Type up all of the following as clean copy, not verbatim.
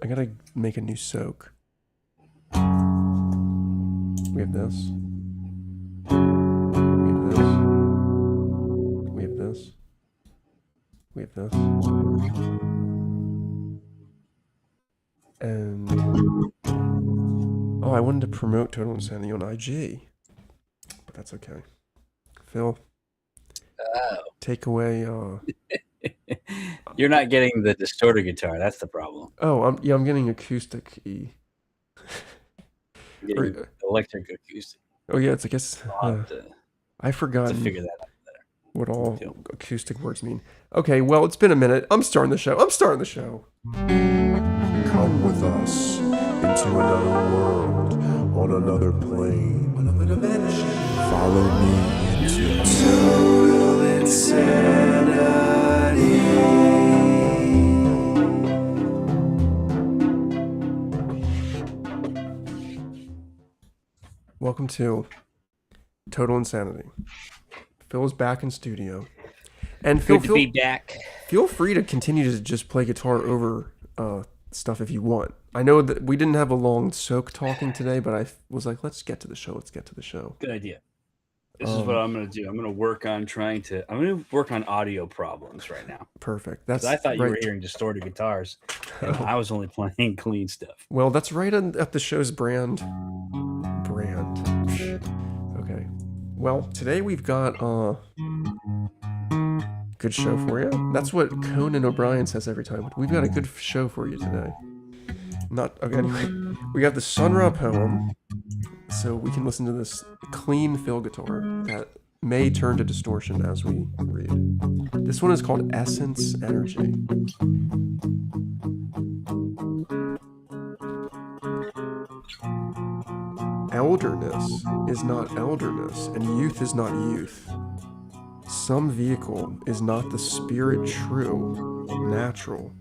I gotta make a new soak. We have this. We have this. We have this. And oh, I wanted to promote Total Insanity on IG, but that's okay. Phil, take away. You're not getting the distorted guitar. That's the problem. Oh, I'm getting acoustic E. Electric acoustic. Oh yeah, it's I guess I forgot to figure that out better. What all acoustic words mean. Okay, well it's been a minute. I'm starting the show. Come with us into another world, on another plane, on another dimension. Follow me into Total Insanity. Welcome to Total Insanity. Phil is back in studio, and Good to be back. Feel free to continue to just play guitar over stuff if you want. I know that we didn't have a long soak talking today, but I was like, let's get to the show. Good idea. This is what I'm going to do. I'm going to work on audio problems right now. Perfect. I thought you were hearing distorted guitars, and I was only playing clean stuff. Well, that's right at the show's brand. Okay. Well, today we've got a good show for you. That's what Conan O'Brien says every time. We've got a good show for you today. Anyway, we got the Sun Ra poem, so we can listen to this clean fill guitar that may turn to distortion as we read. This one is called Essence Energy. Elderness is not elderness, and youth is not youth. Some vehicle is not the spirit true, natural.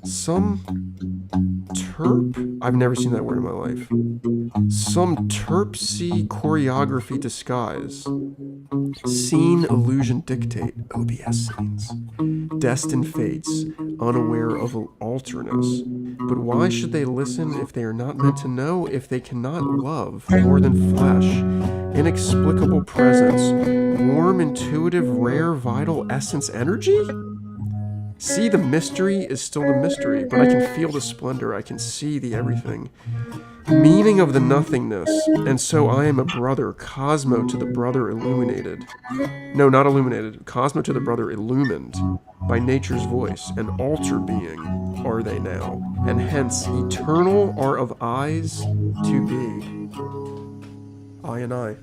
Some terp, I've never seen that word in my life. Some terpsy choreography disguise. Scene illusion dictate, OBS scenes. Destined fates, unaware of alterness. But why should they listen if they are not meant to know, if they cannot love more than flesh? Inexplicable presence, warm, intuitive, rare, vital essence energy? See, the mystery is still the mystery, but I can feel the splendor, I can see the everything. Meaning of the nothingness, and so I am a brother, Cosmo to the brother illuminated. No, not illuminated, Cosmo to the brother illumined by nature's voice, an alter being are they now, and hence eternal are of eyes to be. I and I.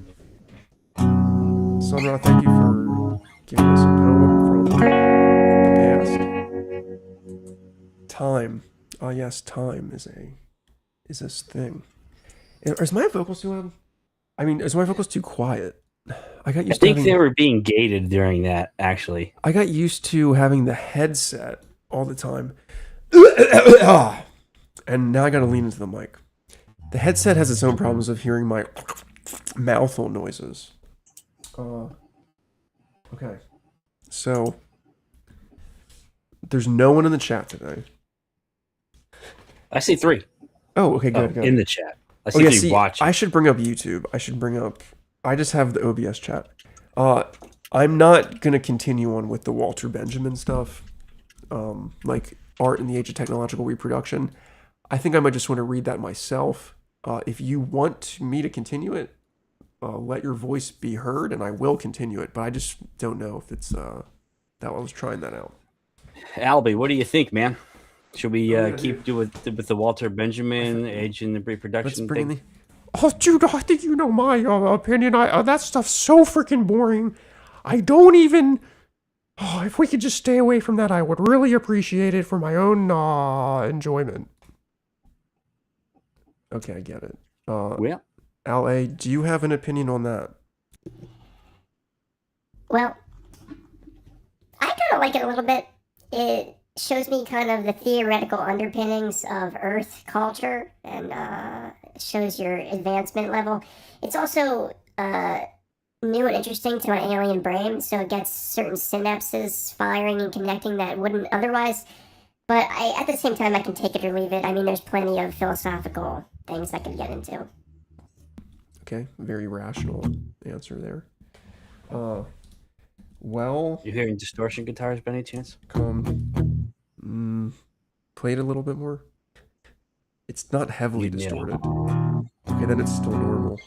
Sun Ra, thank you for giving us a poem from the past. Time. Ah, yes, time is this thing. Is my vocals too loud? I mean, is my vocals too quiet? I think they were being gated during that, actually. I got used to having the headset all the time. And now I gotta lean into the mic. The headset has its own problems of hearing my mouthful noises. Okay. So, there's no one in the chat today. I see 3. Oh, okay, good. In the chat. I see 3 watching. I should bring up YouTube. I just have the OBS chat. I'm not going to continue on with the Walter Benjamin stuff, like art in the age of technological reproduction. I think I might just want to read that myself. If you want me to continue it, let your voice be heard, and I will continue it. But I just don't know if it's that I was trying that out. Albie, what do you think, man? Should we keep doing with the Walter Benjamin age in the reproduction thing? Oh, dude, I think you know my opinion. That stuff's so freaking boring. I don't even... Oh, if we could just stay away from that, I would really appreciate it for my own enjoyment. Okay, I get it. Well, L.A., do you have an opinion on that? Well, I kind of like it a little bit. It shows me kind of the theoretical underpinnings of Earth culture and shows your advancement level. It's also new and interesting to my alien brain, so it gets certain synapses firing and connecting that wouldn't otherwise. But at the same time, I can take it or leave it. I mean, there's plenty of philosophical things I could get into. Okay, very rational answer there. Well, You hearing distortion guitars by any chance? Play it a little bit more. It's not heavily Yeah. distorted. Okay, then it's still normal.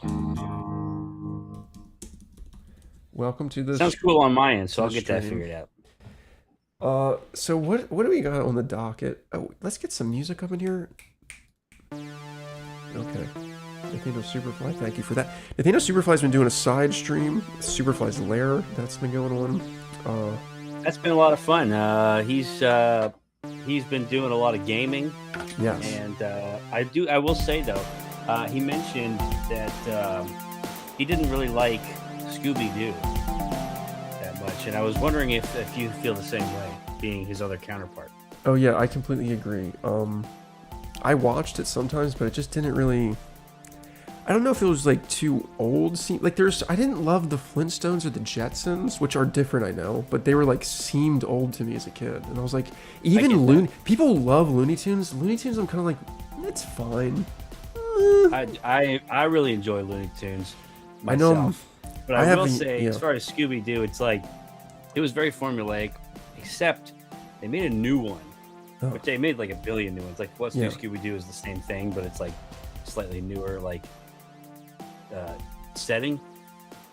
Welcome to the Sounds cool on my end, so I'll the get that stream. figured out. So what do we got on the docket? Oh, let's get some music up in here. Okay. Nathaniel Superfly, thank you for that. Nathaniel Superfly's been doing a side stream, Superfly's Lair, that's been going on. That's been a lot of fun. He's been doing a lot of gaming. Yes. And I will say though, he mentioned that he didn't really like Scooby Doo that much, and I was wondering if you feel the same way, being his other counterpart. Oh yeah, I completely agree. I watched it sometimes, but it just didn't really. I don't know if it was like too old. Like I didn't love the Flintstones or the Jetsons, which are different, I know, but they were like seemed old to me as a kid, and I was like, even people love Looney Tunes. Looney Tunes, I'm kind of like, it's fine. I really enjoy Looney Tunes myself. I know, but I will say, as far as Scooby Doo, it's like it was very formulaic, except they made a new one, which they made like a billion new ones. Like what's new Scooby Doo is the same thing, but it's like slightly newer, like setting,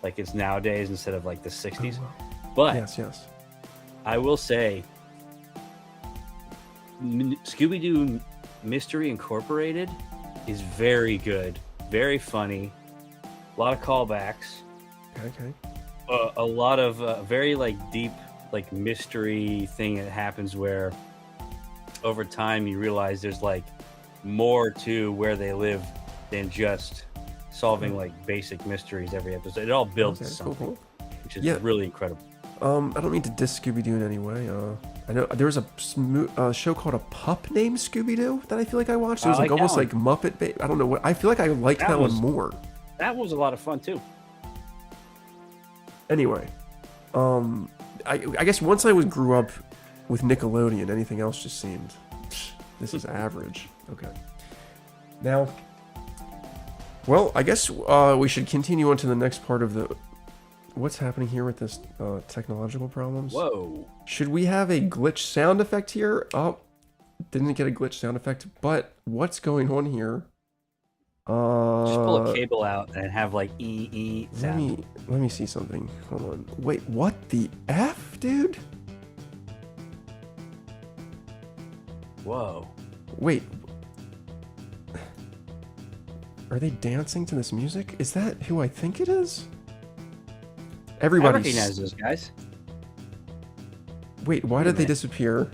like it's nowadays instead of like the 60s. But yes, I will say, Scooby Doo Mystery Incorporated is very good, very funny, a lot of callbacks. Okay. A lot of very like deep like mystery thing that happens where over time you realize there's like more to where they live than just solving like basic mysteries every episode. It all builds to something, which is really incredible. I don't mean to diss Scooby-Doo in any way. I know there was a show called A Pup Named Scooby-Doo that I feel like I watched. It was like almost like Muppet. I don't know what. I feel like I liked that one more. That was a lot of fun too. Anyway, I guess once I grew up with Nickelodeon, anything else just seemed this is average. Okay. Now, well, I guess we should continue on to the next part of the. What's happening here with this technological problems? Whoa. Should we have a glitch sound effect here? Oh, didn't get a glitch sound effect, but what's going on here? Just pull a cable out and have like E sound. Let me see something. Hold on. Wait, what the F, dude? Whoa. Wait. Are they dancing to this music? Is that who I think it is? Everybody. I recognize those guys. Wait, why did they disappear?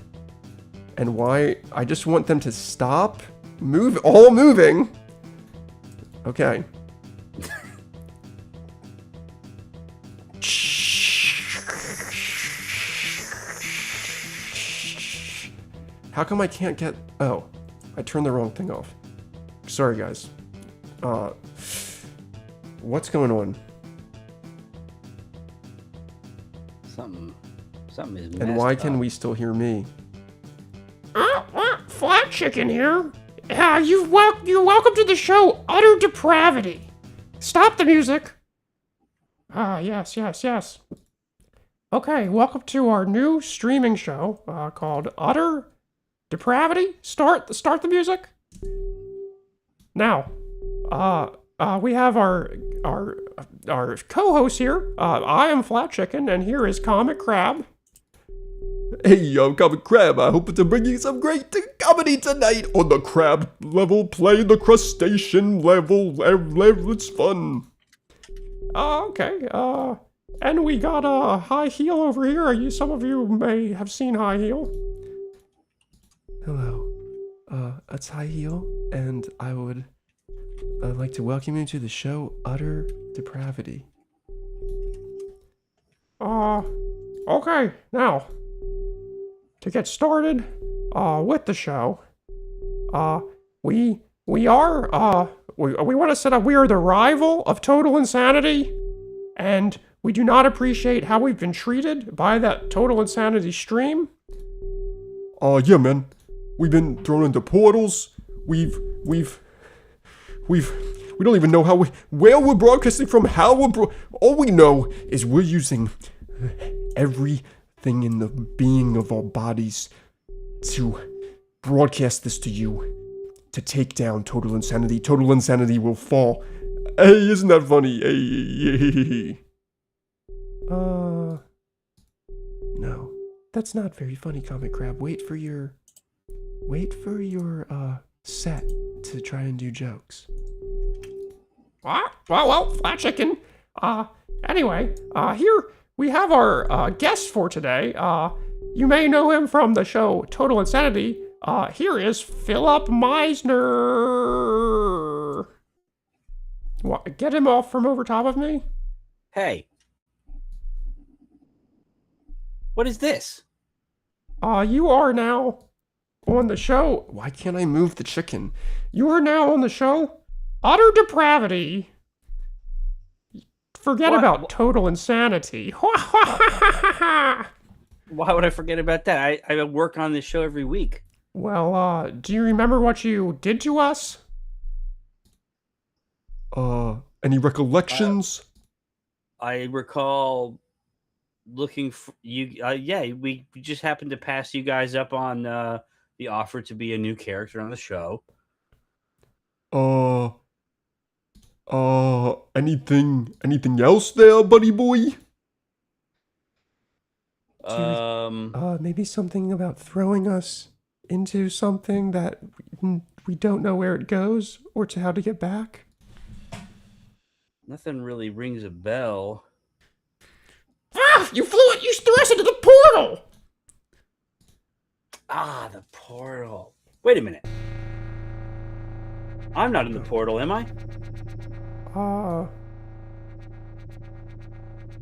And why? I just want them to stop. All moving. Okay. How come I can't get... Oh, I turned the wrong thing off. Sorry, guys. What's going on? Something is messed And why up. can we still hear me? Flat Chicken here. You're welcome to the show Utter Depravity. Stop the music. Yes. Okay, welcome to our new streaming show called Utter Depravity. Start the music. Now, we have our co-host here. I am Flat Chicken, and here is Comic Crab. Hey, I'm Comic Crab. I hope to bring you some great comedy tonight on the crab level. Play the crustacean level. It's fun. Okay. And we got a High Heel over here. Some of you may have seen High Heel. Hello. It's High Heel, and I would like to welcome you to the show Utter Depravity. Okay. Now, to get started with the show, we want to set up, we are the rival of Total Insanity, and we do not appreciate how we've been treated by that Total Insanity stream. Yeah, man. We've been thrown into portals. We don't even know where we're broadcasting from, how all we know is we're using everything in the being of our bodies to broadcast this to you, to take down Total Insanity. Total Insanity will fall. Hey, isn't that funny? Hey. No. That's not very funny, Comic Crab. Wait for your set to try and do jokes. Well, flat chicken. Anyway, here we have our guest for today. You may know him from the show Total Insanity. Here is Philip Meisner. What, get him off from over top of me? Hey. What is this? You are now on the show. Why can't I move the chicken? You are now on the show Utter Depravity. Forget about Total Insanity. Why would I forget about that? I work on this show every week. Well, do you remember what you did to us? Any recollections? I recall looking for you. Yeah, we just happened to pass you guys up on the offer to be a new character on the show. Anything else there, buddy boy? Maybe something about throwing us into something that we don't know where it goes or to how to get back. Nothing really rings a bell. You threw us into the portal! The portal. Wait a minute. I'm not in the portal, am I?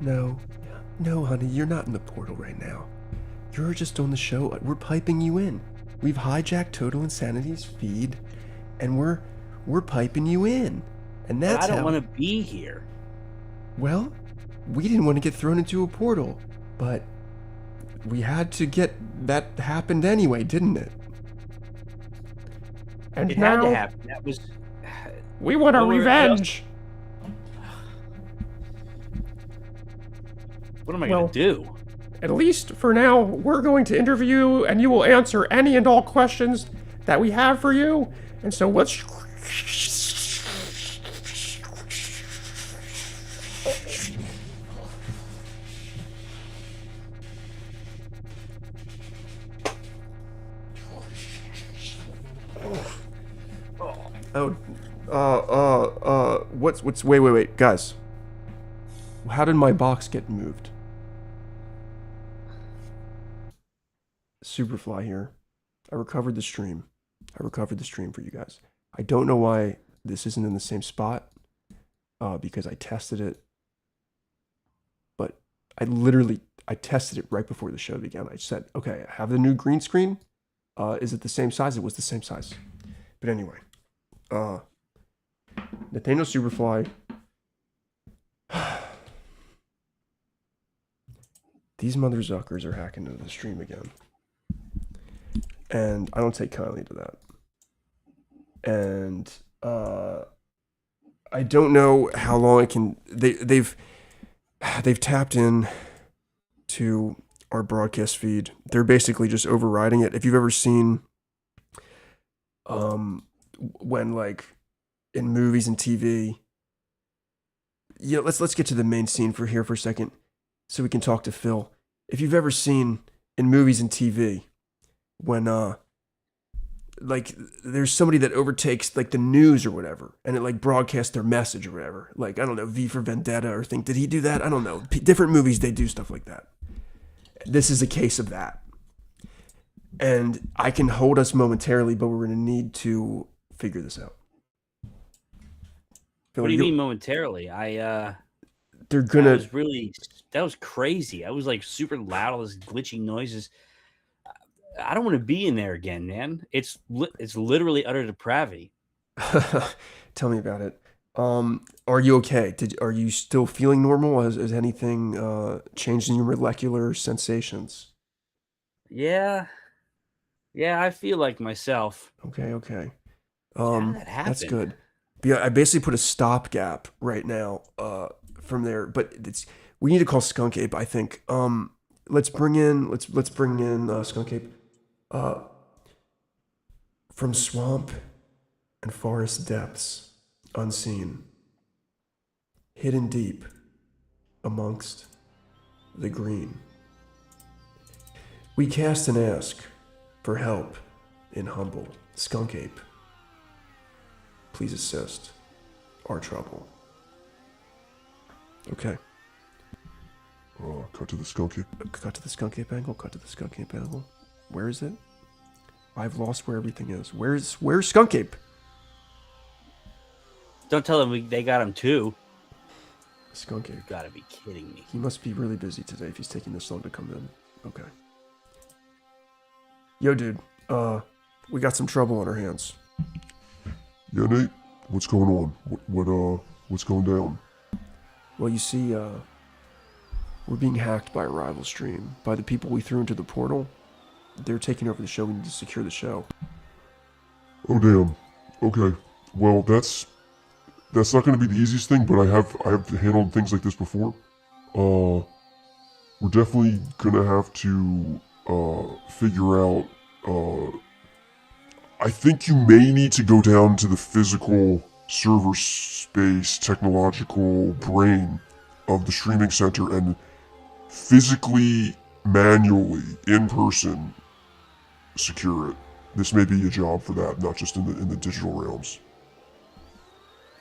No, honey, you're not in the portal right now. You're just on the show. We're piping you in. We've hijacked Total Insanity's feed, and we're piping you in. And that's I don't want to be here. Well, we didn't want to get thrown into a portal, but we had to get that happened anyway, didn't it? And it now had to happen. That was. We want our revenge. What am I going to do? At least for now, we're going to interview you, and you will answer any and all questions that we have for you. And so let's. Wait, guys. How did my box get moved? Superfly here. I recovered the stream for you guys. I don't know why this isn't in the same spot, because I tested it, but I tested it right before the show began. I said, okay, I have the new green screen. Is it the same size? It was the same size. But anyway, Nathaniel Superfly. These motherzuckers are hacking into the stream again. And I don't take kindly to that. And I don't know how long I can. They've tapped in to our broadcast feed. They're basically just overriding it. If you've ever seen when, like, in movies and TV, let's get to the main scene for a second so we can talk to Phil. If you've ever seen in movies and TV when like there's somebody that overtakes like the news or whatever, and it like broadcasts their message or whatever, like, I don't know, V for Vendetta or did he do that? I don't know. Different movies, they do stuff like that. This is a case of that. And I can hold us momentarily, but we're going to need to figure this out. What do you mean momentarily? They're gonna. That was crazy. I was like super loud, all those glitching noises. I don't want to be in there again, man. It's literally utter depravity. Tell me about it. Are you okay? Are you still feeling normal? Has anything changed in your molecular sensations? Yeah, yeah, I feel like myself. Okay. How did that That's happen? good. Yeah, I basically put a stopgap right now. From there, but we need to call Skunk Ape. I think. Let's bring in Skunk Ape. Uh, from swamp and forest depths, unseen, hidden deep amongst the green. We cast and ask for help in humble Skunk Ape. Please assist our trouble. Okay. Cut to the Skunk Ape. Cut to the Skunk Ape angle. Cut to the Skunk Ape angle. Where is it? I've lost where everything is. Where's Skunk Ape? Don't tell them they got him too. Skunk Ape. You gotta be kidding me. He must be really busy today if he's taking this long to come in. Okay. Yo, dude. We got some trouble on our hands. Yeah, Nate. What's going on? What's going down? Well, you see, we're being hacked by a rival stream. By the people we threw into the portal. They're taking over the show. We need to secure the show. Oh damn. Okay. Well, that's not going to be the easiest thing, but I have handled things like this before. We're definitely gonna have to figure out. I think you may need to go down to the physical server space, technological brain of the streaming center and physically, manually, in person, secure it. This may be a job for that, not just in the digital realms.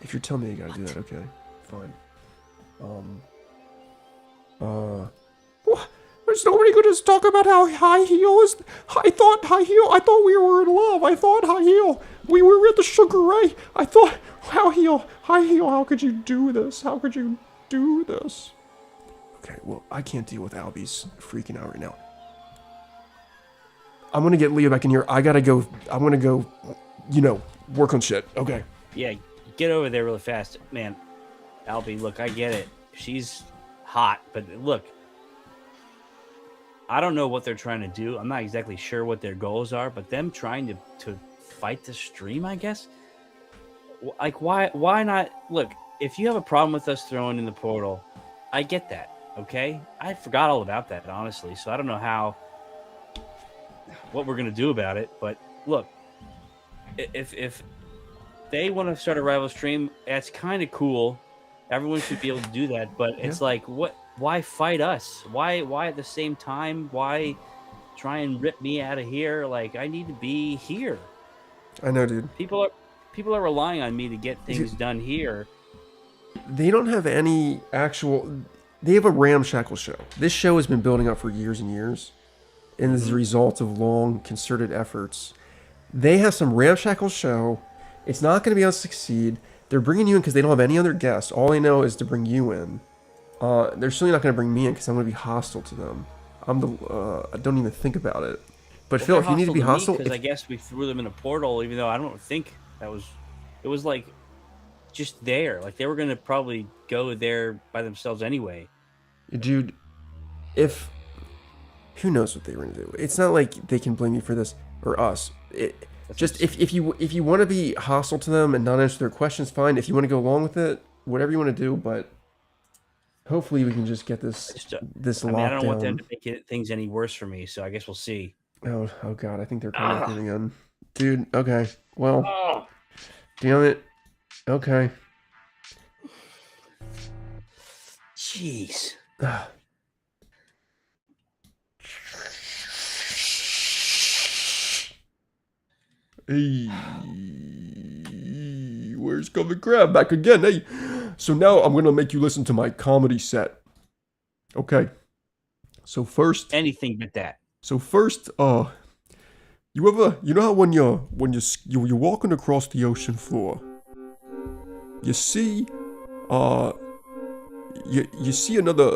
If you're telling me you gotta do that, okay. Fine. What? Is nobody gonna just talk about how High Heel is? I thought we were in love. I thought High Heel, we were at the Sugar Ray. I thought, High Heel, how could you do this? How could you do this? Okay, well, I can't deal with Albie's freaking out right now. I'm gonna get Leah back in here. I'm gonna go, work on shit. Okay. Yeah, get over there really fast, man. Albie, look, I get it. She's hot, but look, I don't know what they're trying to do. I'm not exactly sure what their goals are, but them trying to fight the stream, I guess. Like, why not? Look, if you have a problem with us throwing in the portal, I get that. Okay, I forgot all about that, honestly. So I don't know what we're gonna do about it. But look, if they want to start a rival stream, that's kind of cool. Everyone should be able to do that. But it's like, what? Why fight us? Why at the same time? Why try and rip me out of here? Like, I need to be here. I know, dude. People are relying on me to get things done here. They don't have any actual. They have a ramshackle show. This show has been building up for years and years, and is the result of long concerted efforts. They have some ramshackle show. It's not going to be able to succeed. They're bringing you in because they don't have any other guests. All they know is to bring you in. They're certainly not going to bring me in because I'm going to be hostile to them. I don't even think about it. But Phil, if you need to be hostile, because I guess we threw them in a portal, even though I don't think it was like just there. Like, they were going to probably go there by themselves anyway. Dude, who knows what they were going to do? It's not like they can blame you for this or us. If you want to be hostile to them and not answer their questions, fine. If you want to go along with it, whatever you want to do, but hopefully we can just get this lockdown. I don't want them to make things any worse for me, so I guess we'll see. Oh God, I think they're coming in. Dude, okay. Well, damn it. Okay. Jeez. Hey, where's Coming Crab? Back again, hey. So now I'm gonna make you listen to my comedy set. Okay. So first, anything but that. So first, you know how when you're walking across the ocean floor, you see, you see another,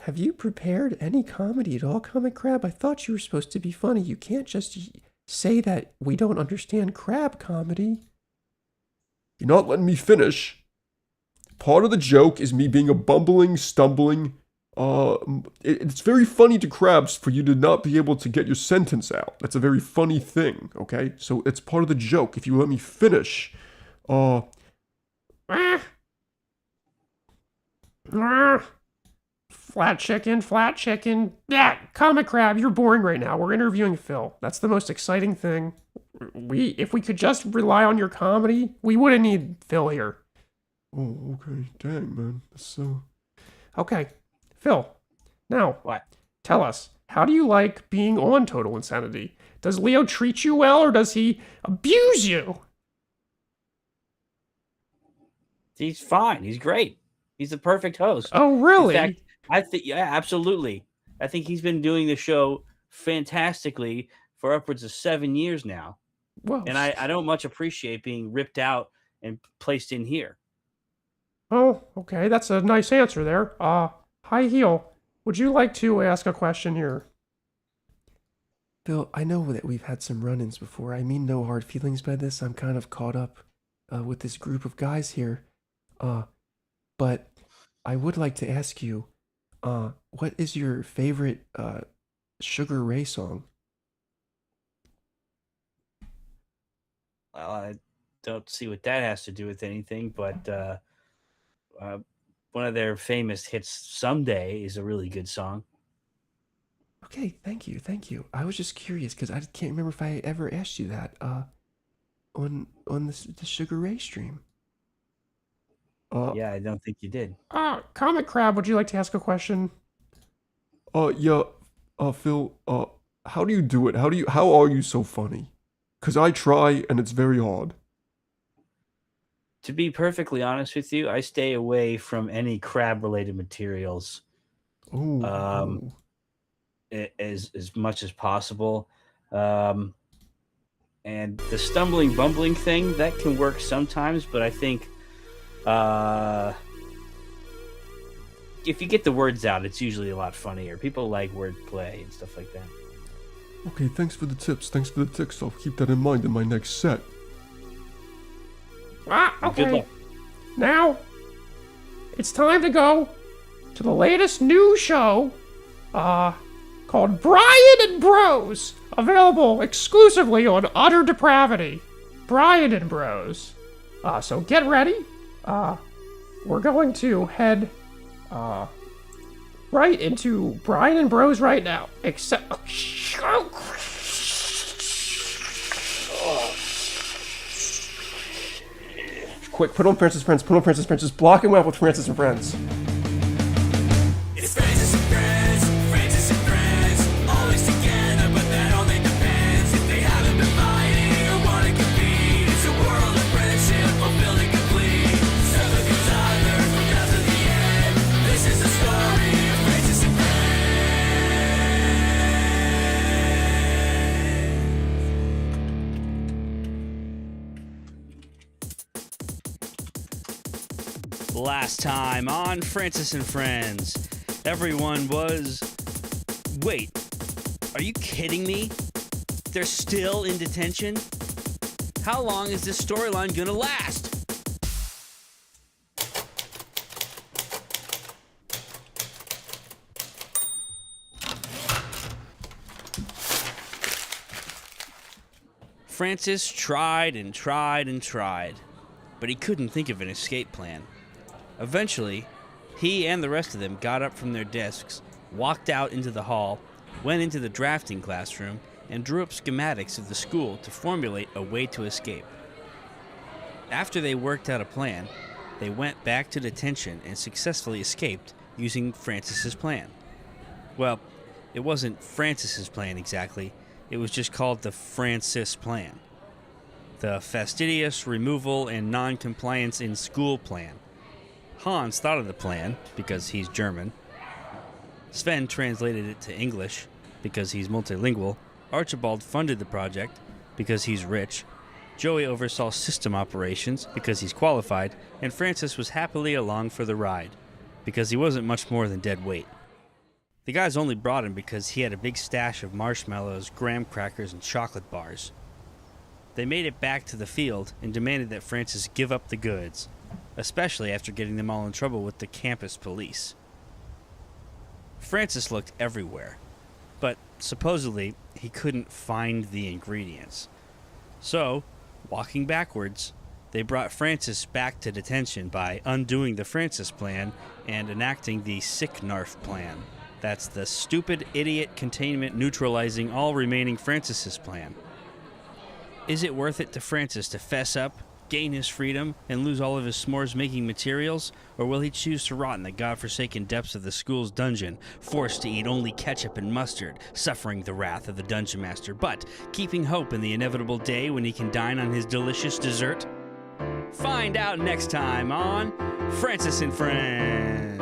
have you prepared any comedy at all, Comic Crab? I thought you were supposed to be funny. You can't just say that we don't understand crab comedy. You're not letting me finish. Part of the joke is me being a bumbling, stumbling. It's very funny to crabs for you to not be able to get your sentence out. That's a very funny thing, okay? So it's part of the joke. If you let me finish, Flat chicken. Yeah, Comic Crab, you're boring right now. We're interviewing Phil. That's the most exciting thing. If we could just rely on your comedy, we wouldn't need Phil here. Oh, okay. Dang, man. That's so... Okay, Phil, now, What? tell us, how do you like being on Total Insanity? Does Leo treat you well, or does he abuse you? He's fine. He's great. He's the perfect host. Oh, really? In fact, I think, yeah, absolutely. I think he's been doing the show fantastically for upwards of 7 years now. Well, And I don't much appreciate being ripped out and placed in here. oh, okay, that's a nice answer there. High Heel, would you like to ask a question here? Bill, I know that we've had some run-ins before. I mean no hard feelings by this. I'm kind of caught up with this group of guys here. But I would like to ask you, what is your favorite Sugar Ray song? Well, I don't see what that has to do with anything, but one of their famous hits, Someday, is a really good song. Okay, thank you. I was just curious because I can't remember if I ever asked you that on the Sugar Ray stream. Yeah, I don't think you did. Comic Crab, would you like to ask a question? Yeah, Phil, how do you do it? How are you so funny? Because I try and it's very hard. To be perfectly honest with you, I stay away from any crab-related materials Oh. as much as possible. And the stumbling, bumbling thing, that can work sometimes, but I think if you get the words out, it's usually a lot funnier. People like wordplay and stuff like that. Okay, thanks for the tips. I'll keep that in mind in my next set. Okay. Good luck. Now, it's time to go to the latest new show, called Brian and Bros, available exclusively on Utter Depravity. Brian and Bros. So get ready. We're going to head, right into Brian and Bros right now. Except... Quick, put on Francis Friends. Just block him out with Francis and Friends. It's Francis and friends, always together, but that only depends if they haven't been fighting or want to compete. It's a world of friendship, fulfilled and complete. Seven goes either from now to the end. This is the story of Francis and Last time on Francis and Friends, everyone was... Wait, are you kidding me? They're still in detention? How long is this storyline gonna last? Francis tried and tried, but he couldn't think of an escape plan. Eventually, he and the rest of them got up from their desks, walked out into the hall, went into the drafting classroom, and drew up schematics of the school to formulate a way to escape. After they worked out a plan, they went back to detention and successfully escaped using Francis's plan. Well, it wasn't Francis's plan exactly, it was just called the Francis Plan. The fastidious removal and non-compliance in school plan. Hans thought of the plan, because he's German. Sven translated it to English, because he's multilingual. Archibald funded the project, because he's rich. Joey oversaw system operations, because he's qualified. And Francis was happily along for the ride, because he wasn't much more than dead weight. The guys only brought him because he had a big stash of marshmallows, graham crackers, and chocolate bars. They made it back to the field and demanded that Francis give up the goods, especially after getting them all in trouble with the campus police. Francis looked everywhere, but supposedly he couldn't find the ingredients. So, walking backwards, they brought Francis back to detention by undoing the Francis plan and enacting the Sick Narf plan. That's the stupid idiot containment neutralizing all remaining Francis's plan. Is it worth it to Francis to fess up, gain his freedom, and lose all of his s'mores-making materials? Or will he choose to rot in the godforsaken depths of the school's dungeon, forced to eat only ketchup and mustard, suffering the wrath of the dungeon master, but keeping hope in the inevitable day when he can dine on his delicious dessert? Find out next time on Francis and Friends.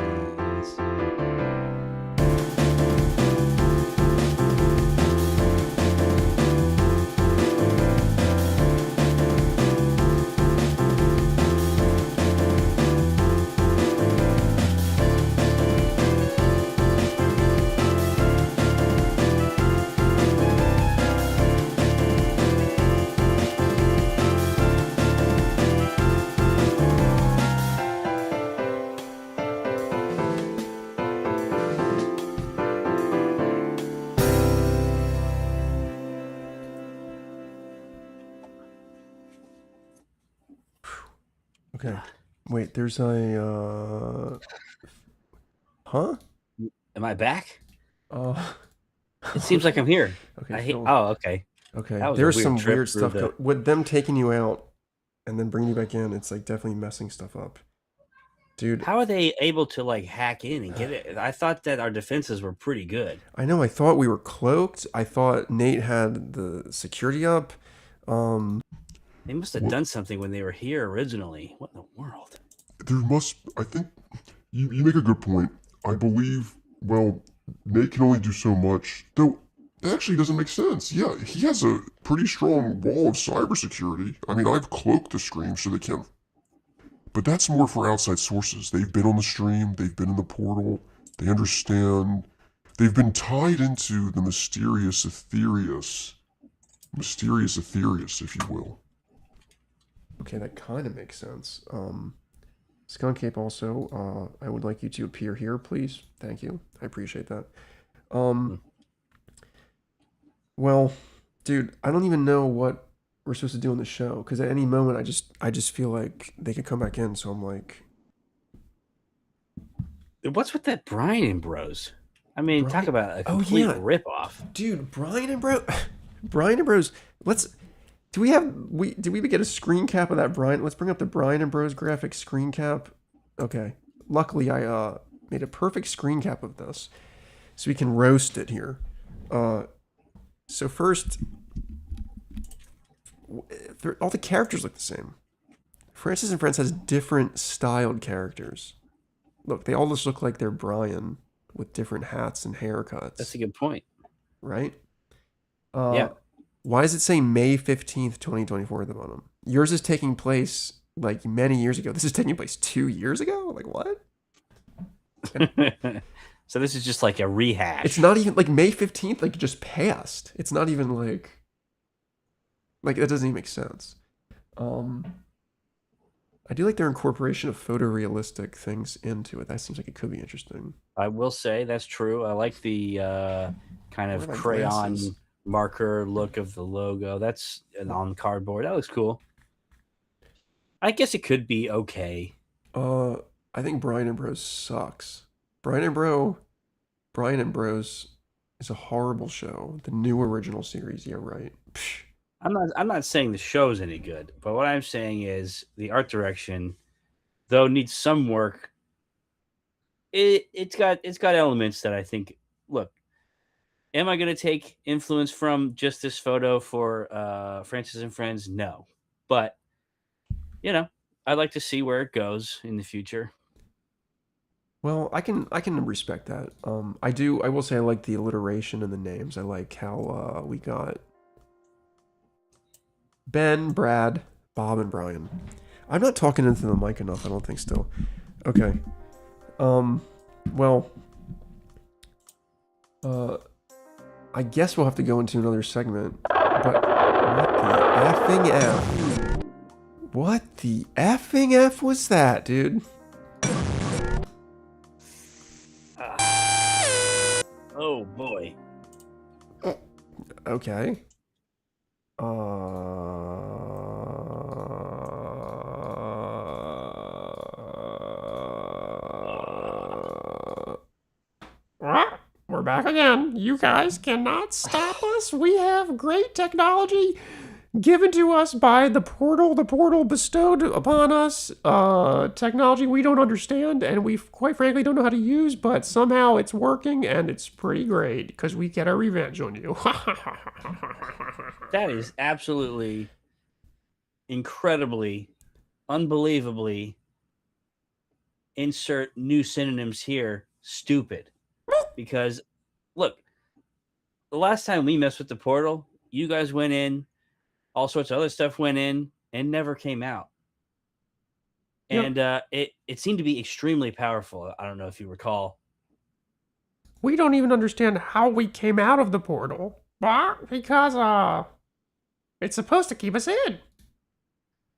Okay. Wait, there's a huh? Am I back? Uh It seems like I'm here. okay, Hate, Phil. oh, okay. Okay. That was a There's weird some trip weird through stuff the- with them taking you out and then bringing you back in. It's like definitely messing stuff up. Dude, How are they able to like hack in and get it? I thought that our defenses were pretty good. I know I thought we were cloaked. I thought Nate had the security up. They must have done something when they were here originally. What in the world? I think you make a good point. I believe, well, Nate can only do so much, though that actually doesn't make sense. Yeah, he has a pretty strong wall of cybersecurity. I mean, I've cloaked the stream so they can't. But that's more for outside sources. They've been on the stream, they've been in the portal, they understand. They've been tied into the mysterious Aetherius, if you will. Okay, that kind of makes sense. Skunk Cape also, I would like you to appear here, please. Thank you. I appreciate that. Well, dude, I don't even know what we're supposed to do in the show because at any moment I just feel like they could come back in. So I'm like, What's with that Brian and Bros? I mean, Brian- talk about a Oh, complete yeah. ripoff. dude, Brian and Bros. Did we get a screen cap of that Brian? Let's bring up the Brian and Bros graphic screen cap. Okay. Luckily, I made a perfect screen cap of this, so we can roast it here. So first, all the characters look the same. Francis and Friends has different styled characters. Look, they all just look like they're Brian with different hats and haircuts. That's a good point. Right? Yeah. Why does it say May 15th, 2024 at the bottom? Yours is taking place like many years ago. This is taking place 2 years ago? Like what? So this is just like a rehash. It's not even like May 15th, like just passed. It's not even like that doesn't even make sense. I do like their incorporation of photorealistic things into it. That seems like it could be interesting. I will say that's true. I like the kind Where of are my crayon glasses? marker look of the logo. That's on cardboard. That looks cool. I guess it could be okay. I think Brian and Bros sucks. Brian and Bros is a horrible show. The new original series, yeah, right. Psh. I'm not saying the show's any good, but what I'm saying is the art direction, though, needs some work. It's got elements that I think. Look, am I going to take influence from just this photo for Francis and Friends? No, but I'd like to see where it goes in the future. Well, I can respect that. I will say I like the alliteration in the names. I like how we got Ben, Brad, Bob, and Brian. I'm not talking into the mic enough, I don't think still. Okay. Well, I guess we'll have to go into another segment. But what the effing F? What the effing F was that, dude? Oh boy. Okay. We're back again. You guys cannot stop us. We have great technology given to us by the portal. The portal bestowed upon us technology we don't understand and we quite frankly don't know how to use, but somehow it's working and it's pretty great because we get our revenge on you. That is absolutely, incredibly, unbelievably, insert new synonyms here, stupid. Because, look, the last time we messed with the portal, you guys went in, all sorts of other stuff went in, and never came out. Yep. And it seemed to be extremely powerful. I don't know if you recall. We don't even understand how we came out of the portal. Because it's supposed to keep us in.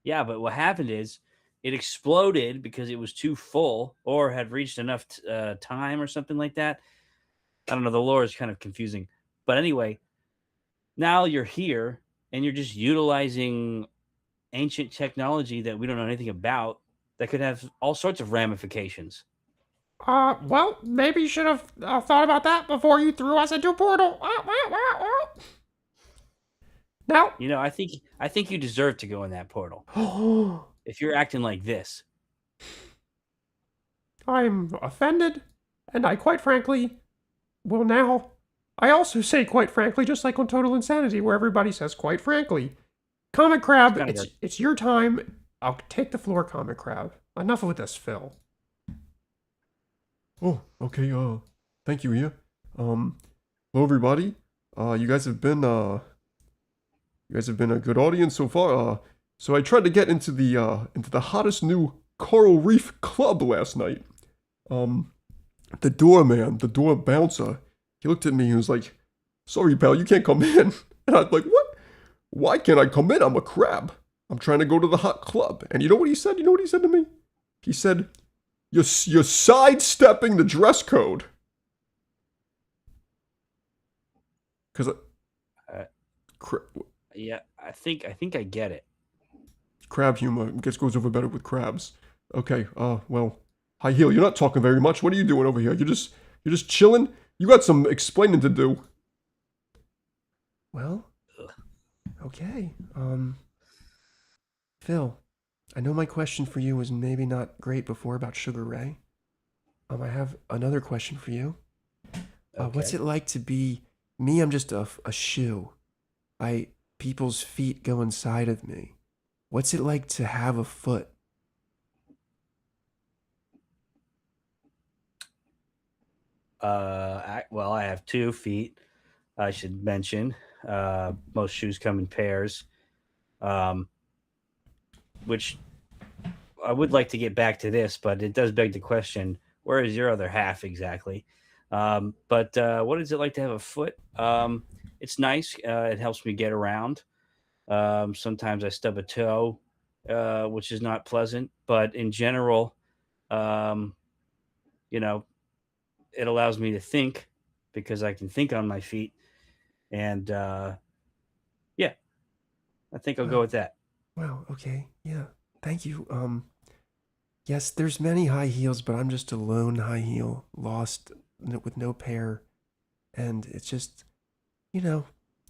Yeah, but what happened is it exploded because it was too full or had reached enough time or something like that. I don't know. The lore is kind of confusing. But anyway, now you're here and you're just utilizing ancient technology that we don't know anything about that could have all sorts of ramifications. Well, maybe you should have thought about that before you threw us into a portal. Now, You know, I think you deserve to go in that portal if you're acting like this. I'm offended, and I quite frankly will now. I also say quite frankly, just like on Total Insanity, where everybody says quite frankly. Comic Crab, Kind of it's your time. I'll take the floor, Comic Crab. Enough with this, Phil. Oh, okay, thank you, Ia. Hello everybody. You guys have been a good audience so far. So I tried to get into the hottest new coral reef club last night. The door bouncer, he looked at me and was like, "Sorry, pal, you can't come in." And I was like, "What? Why can't I come in? I'm a crab. I'm trying to go to the hot club." And you know what he said? You know what he said to me? He said, You're sidestepping the dress code." Because Yeah, I think I get it. crab humor, I guess, goes over better with crabs. Okay, well, High Heel, you're not talking very much. What are you doing over here? You're just chilling? You got some explaining to do. Well, okay. Phil, I know my question for you was maybe not great before about Sugar Ray. I have another question for you. What's it like to be me? I'm just a shoe. People's feet go inside of me. What's it like to have a foot? I have 2 feet. I should mention. Most shoes come in pairs. Which I would like to get back to this, but it does beg the question: where is your other half exactly? But what is it like to have a foot? It's nice. It helps me get around. Sometimes I stub a toe, which is not pleasant. But in general, you know, it allows me to think because I can think on my feet. And yeah, I think I'll go with that. Wow, okay, yeah. Thank you. Yes, there's many high heels, but I'm just a lone high heel, lost with no pair. And it's just,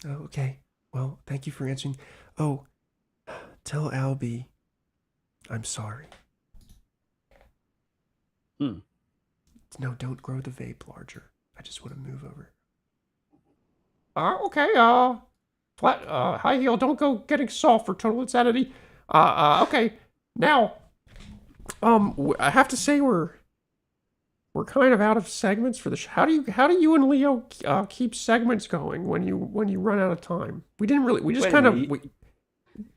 okay. Well, thank you for answering. Oh, tell Albie I'm sorry. No, don't grow the vape larger. I just want to move over. Okay, High Heel, don't go getting soft for Total Insanity. Okay, now, I have to say we're kind of out of segments for the show. How do you and Leo keep segments going when you run out of time?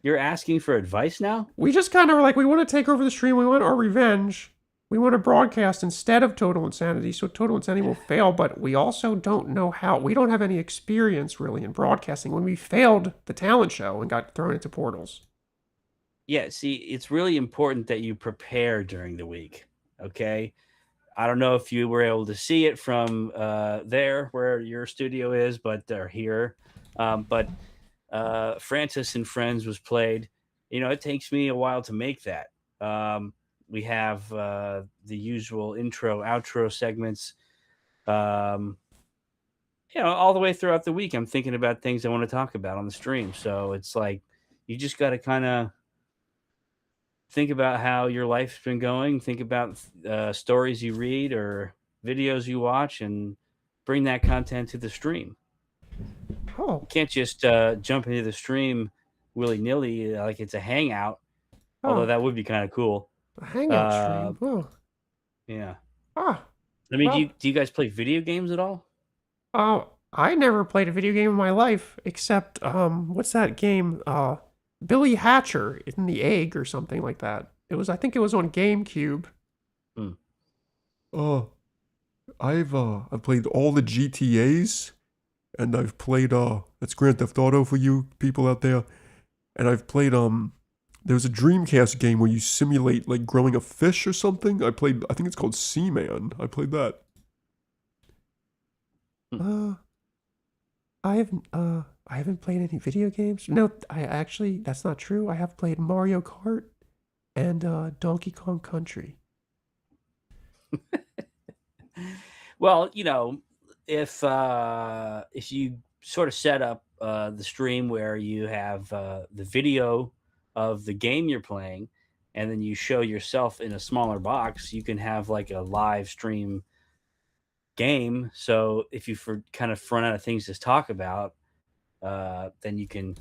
You're asking for advice now? We just kind of were like, we want to take over the stream. We want our revenge. We want to broadcast instead of Total Insanity, so Total Insanity will fail, but we also don't know how. We don't have any experience really in broadcasting when we failed the talent show and got thrown into portals. Yeah, see, it's really important that you prepare during the week. Okay. I don't know if you were able to see it from there where your studio is, but they're here. But Francis and Friends was played. It takes me a while to make that. We have the usual intro, outro segments. All the way throughout the week, I'm thinking about things I want to talk about on the stream. So it's like you just got to kind of think about how your life's been going, think about stories you read or videos you watch, and bring that content to the stream. Oh, You can't just jump into the stream willy-nilly like it's a hangout, although that would be kind of cool. a hangout stream. Oh, Yeah. ah. I mean, Well- do you guys play video games at all? Oh, I never played a video game in my life except what's that game? Billy Hatcher in the Egg or something like that. I think it was on GameCube. I've played all the GTAs, and I've played that's Grand Theft Auto for you people out there, and I've played there's a Dreamcast game where you simulate like growing a fish or something. I think it's called Seaman. I played that. I haven't played any video games. No, that's not true. I have played Mario Kart and Donkey Kong Country. Well, if you sort of set up the stream where you have the video of the game you're playing, and then you show yourself in a smaller box, you can have like a live stream game. So if you kind of run out of things to talk about, then you can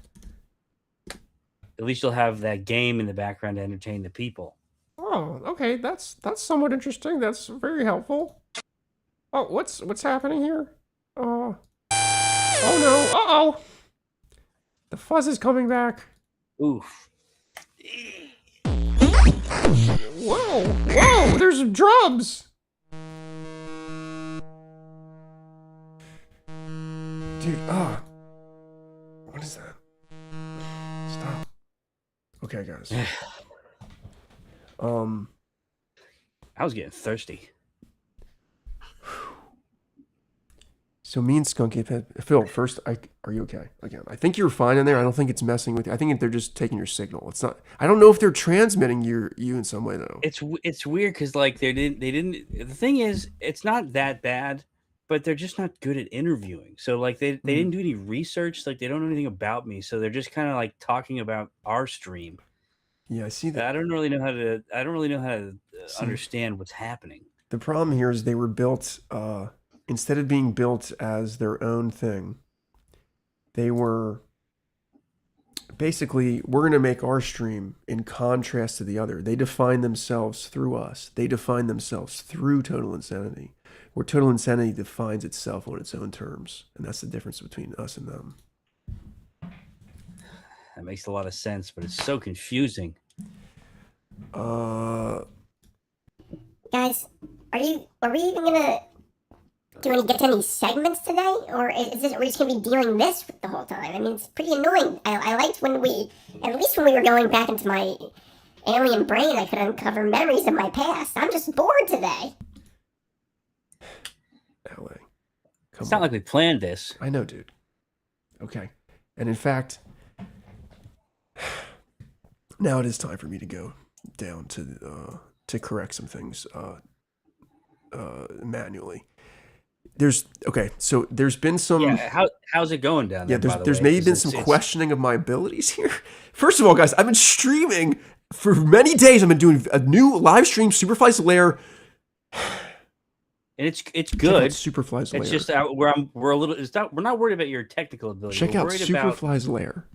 at least you'll have that game in the background to entertain the people. Oh, okay. That's somewhat interesting. That's very helpful. Oh, what's happening here? Oh no! Uh-oh! The fuzz is coming back. Oof. Whoa! There's drums. Dude, what is that? Stop. Okay, guys. I was getting thirsty. So me and Skunk have had Phil. First, are you okay? Again, I think you're fine in there. I don't think it's messing with you. I think they're just taking your signal. It's not. I don't know if they're transmitting you in some way though. It's weird because like they didn't. The thing is, it's not that bad, but they're just not good at interviewing. So like they didn't do any research. Like they don't know anything about me. So they're just kind of like talking about our stream. Yeah, I see that. I don't really know how to understand what's happening. The problem here is they were built. Instead of being built as their own thing, they were basically, we're going to make our stream in contrast to the other. They define themselves through us. They define themselves through Total Insanity, where Total Insanity defines itself on its own terms. And that's the difference between us and them. That makes a lot of sense, but it's so confusing. Guys, are we even gonna get to any segments today, or are we just gonna be dealing this the whole time? I mean, it's pretty annoying. I liked when we were going back into my alien brain, I could uncover memories of my past. I'm just bored today. LA. It's not like we planned this. I know, dude. Okay. And in fact, now it is time for me to go down to correct some things manually. There's been some. Yeah, how's it going down there? Yeah, there's maybe been some questioning of my abilities here. First of all, guys, I've been streaming for many days. I've been doing a new live stream, Superfly's Lair. And it's good. Superfly's Lair. It's just we're not worried about your technical ability. Check we're out worried Superfly's Lair.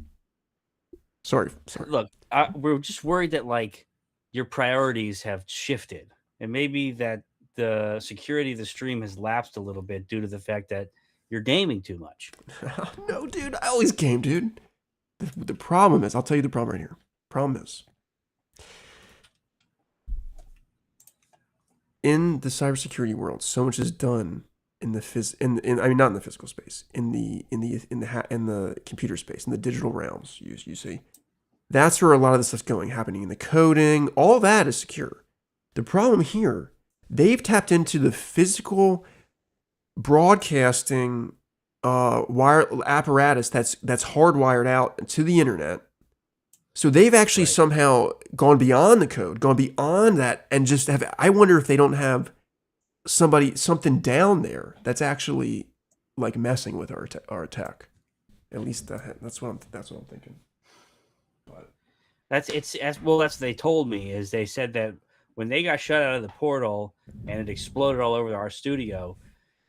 Sorry. Look, we're just worried that like your priorities have shifted, and maybe that the security of the stream has lapsed a little bit due to the fact that you're gaming too much. No, dude, I always game, dude. The problem is, I'll tell you the problem right here. Problem is, in the cybersecurity world, so much is done in the I mean, not in the physical space, in the computer space, in the digital realms. You see, that's where a lot of this stuff's happening in the coding. All that is secure. The problem here, they've tapped into the physical broadcasting wire apparatus that's hardwired out to the internet. So they've actually somehow gone beyond the code, gone beyond that, and just have. I wonder if they don't have something down there that's actually like messing with our tech. At least that's what I'm thinking. But That's what they told me. Is they said that when they got shut out of the portal and it exploded all over our studio,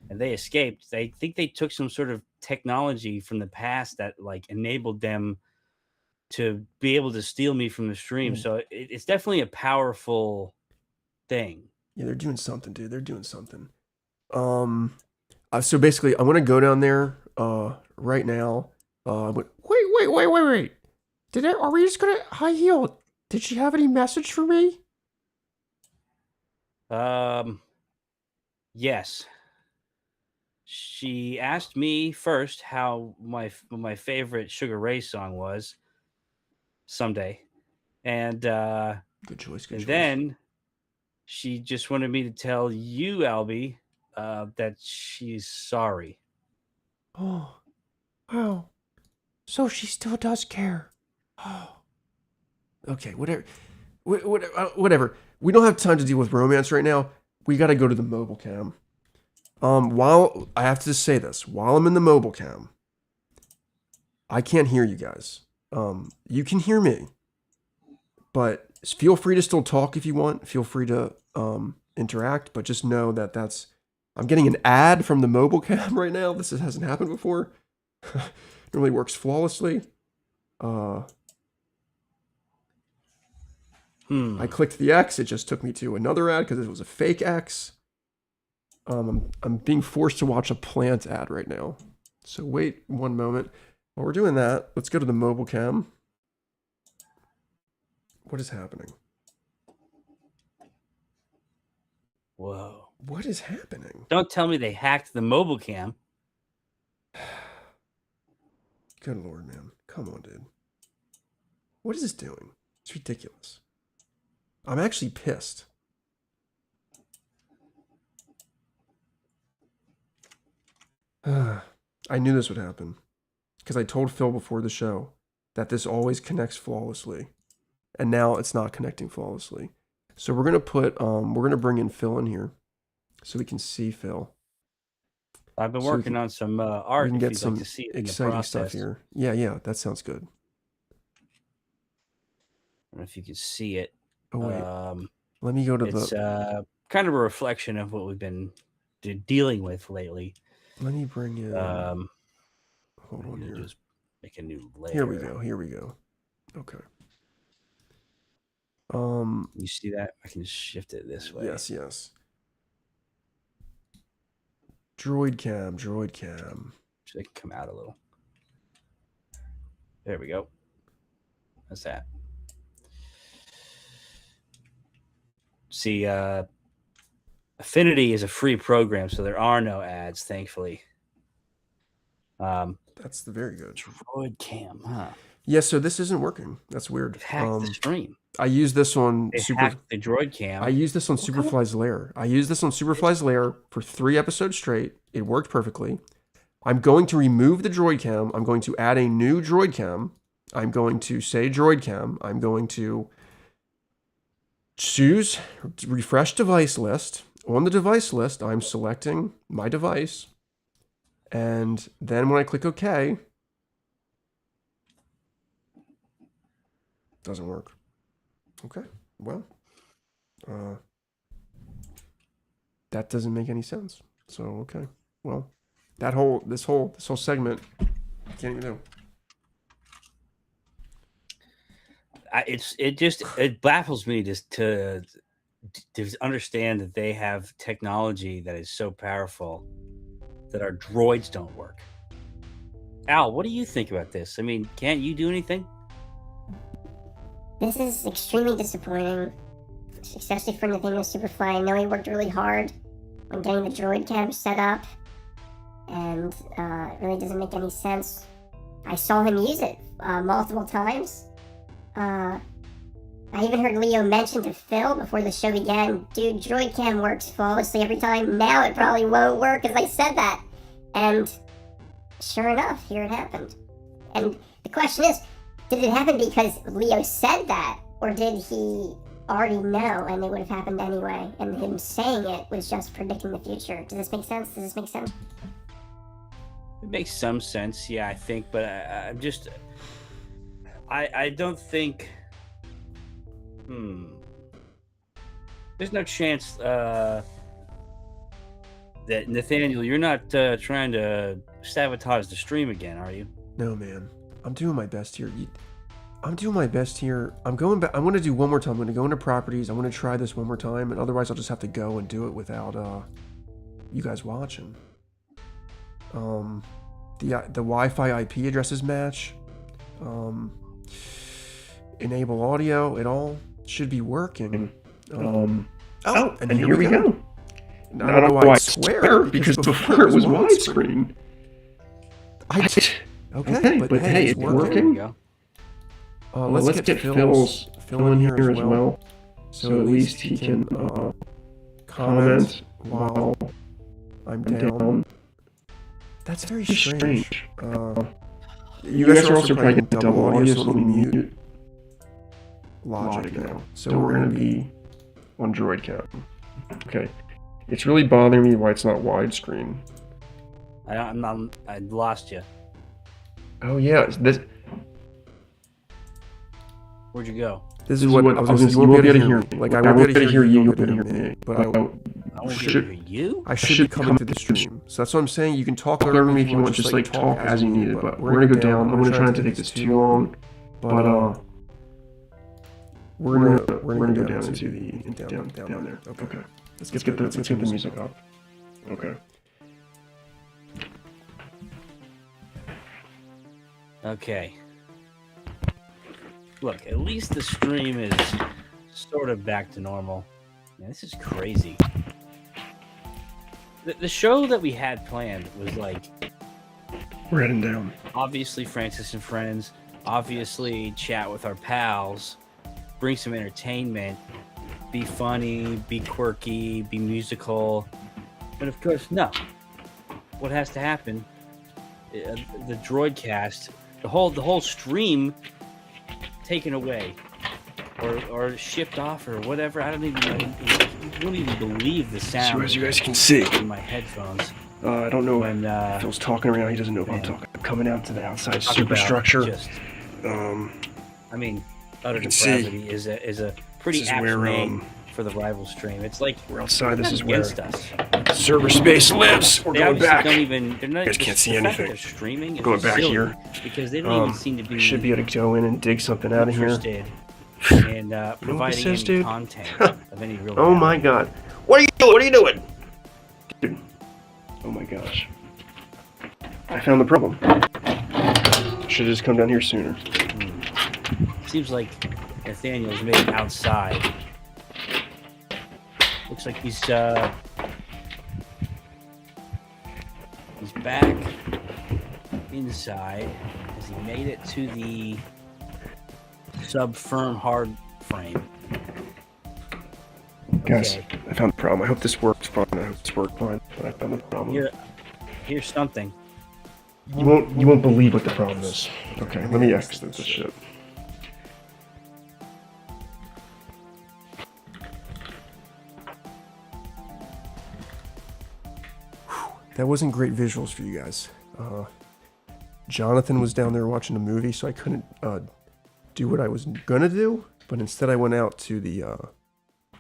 and they escaped, they think they took some sort of technology from the past that like enabled them to be able to steal me from the stream. So it's definitely a powerful thing. Yeah, they're doing something, dude. They're doing something. So basically, I'm gonna go down there right now. But Wait. Are we just gonna High Heel? Did she have any message for me? Yes. She asked me first how my favorite Sugar Ray song was. Someday, and good choice. Then she just wanted me to tell you, Albie, that she's sorry. Oh, wow. So she still does care. Oh. Okay, whatever. We don't have time to deal with romance right now. We got to go to the mobile cam. While I have to say this, while I'm in the mobile cam, I can't hear you guys. You can hear me, but feel free to still talk if you want. Feel free to interact, but just know that I'm getting an ad from the mobile cam right now. This hasn't happened before. Normally works flawlessly. I clicked the X. It just took me to another ad because it was a fake X. I'm being forced to watch a plant ad right now. So wait one moment. While we're doing that, let's go to the mobile cam. What is happening? Whoa. What is happening? Don't tell me they hacked the mobile cam. Good Lord, man. Come on, dude. What is this doing? It's ridiculous. I'm actually pissed. I knew this would happen. Because I told Phil before the show that this always connects flawlessly. And now it's not connecting flawlessly. So we're gonna bring in Phil in here so we can see Phil. I've been working on some art. We can get some like to see it exciting stuff here. Yeah, that sounds good. I don't know if you can see it. Oh wait, let me go to it's kind of a reflection of what we've been dealing with lately. Let me bring in. Hold on here. Just make a new layer. Here we go. Okay. You see that? I can shift it this way. Yes. Droid cam. So they can come out a little. There we go. That's that. See, Affinity is a free program, so there are no ads, thankfully. That's very good. Droid cam, huh? Yeah, so this isn't working. That's weird. They've hacked the stream. I use this on hacked the droid cam. I use this on Superfly's Lair. I used this on Superfly's Lair for 3 episodes straight. It worked perfectly. I'm going to remove the droid cam. I'm going to add a new droid cam. I'm going to say droid cam. I'm going to choose refresh device list. On the device list, I'm selecting my device. And then when I click OK, doesn't work. Okay, well, that doesn't make any sense. So okay, well, this whole segment, I can't even do. It baffles me just to understand that they have technology that is so powerful that our droids don't work. Al, what do you think about this? I mean, can't you do anything? This is extremely disappointing. especially for Nathaniel Superfly. I know he worked really hard on getting the droid cam set up, and it really doesn't make any sense. I saw him use it multiple times. I even heard Leo mention to Phil before the show began, dude, droid cam works flawlessly every time. Now it probably won't work because I said that. And sure enough, here it happened. And the question is, did it happen because Leo said that, or did he already know and it would have happened anyway, and him saying it was just predicting the future? Does this make sense? Does this make sense? It makes some sense, yeah, I think, but I'm just... I don't think... There's no chance that Nathaniel, you're not trying to sabotage the stream again, are you? No, man. I'm doing my best here. I'm doing my best here. I'm going back. I want to do one more time. I'm going to go into properties. I want to try this one more time, and otherwise I'll just have to go and do it without you guys watching. The Wi-Fi IP addresses match. Enable audio. It all should be working. And here we go. Now, I don't know why I swear, because before it was widescreen. Okay, but hey, it's working. There you go. Let's get Phil in here as well. So at least he can comment while I'm down. That's very strange. You guys are also probably getting double audio, so let me mute Logic now. So we're going to be on droid cam. Okay. It's really bothering me why it's not widescreen. I lost you. Oh yeah, this. Where'd you go? This is what I was going to say. You won't be able to hear me. Like, I won't be able to hear you, you'll be able to hear me. But I won't hear you? I should be coming to the stream. So that's what I'm saying. You can talk over me if you want, just like talk as you need it. But we're going to go down. I'm going to try not to take this too long. But we're gonna go down into the down there. Okay. Let's get the music up. Okay. Okay. Look, at least the stream is sort of back to normal. Man, this is crazy. The show that we had planned was like... We're heading down. Obviously Francis and Friends. Obviously chat with our pals. Bring some entertainment. Be funny, be quirky, be musical. But of course, no. What has to happen... the droid cast, the whole stream taken away or shipped off or whatever. I don't even know. You won't even believe the sound. So as you guys can see in my headphones. I don't know when Phil's talking around. He doesn't know if I'm talking. I'm coming out to the outside superstructure. I mean, Utter Depravity is a pretty apt name for the rival stream. It's like we're outside. This is where us. Server space lives. We're going back. They're not, you guys can't see anything. They're streaming. Going back here because they don't even seem to be. Should be able to go in and dig something out of here. And providing any content of any real. Oh my god! What are you doing? What are you doing, dude? Oh my gosh! I found the problem. Should have just come down here sooner. Seems like Nathaniel's made it outside. Looks like he's back inside as he made it to the sub-firm hard frame. Guys, I found the problem. I hope this works fine. I hope this worked fine, but I found the problem. Here's something. You won't believe what the problem is. Okay, let me exit this shit. That wasn't great visuals for you guys. Jonathan was down there watching a movie, so I couldn't do what I was gonna do. But instead, I went out to the.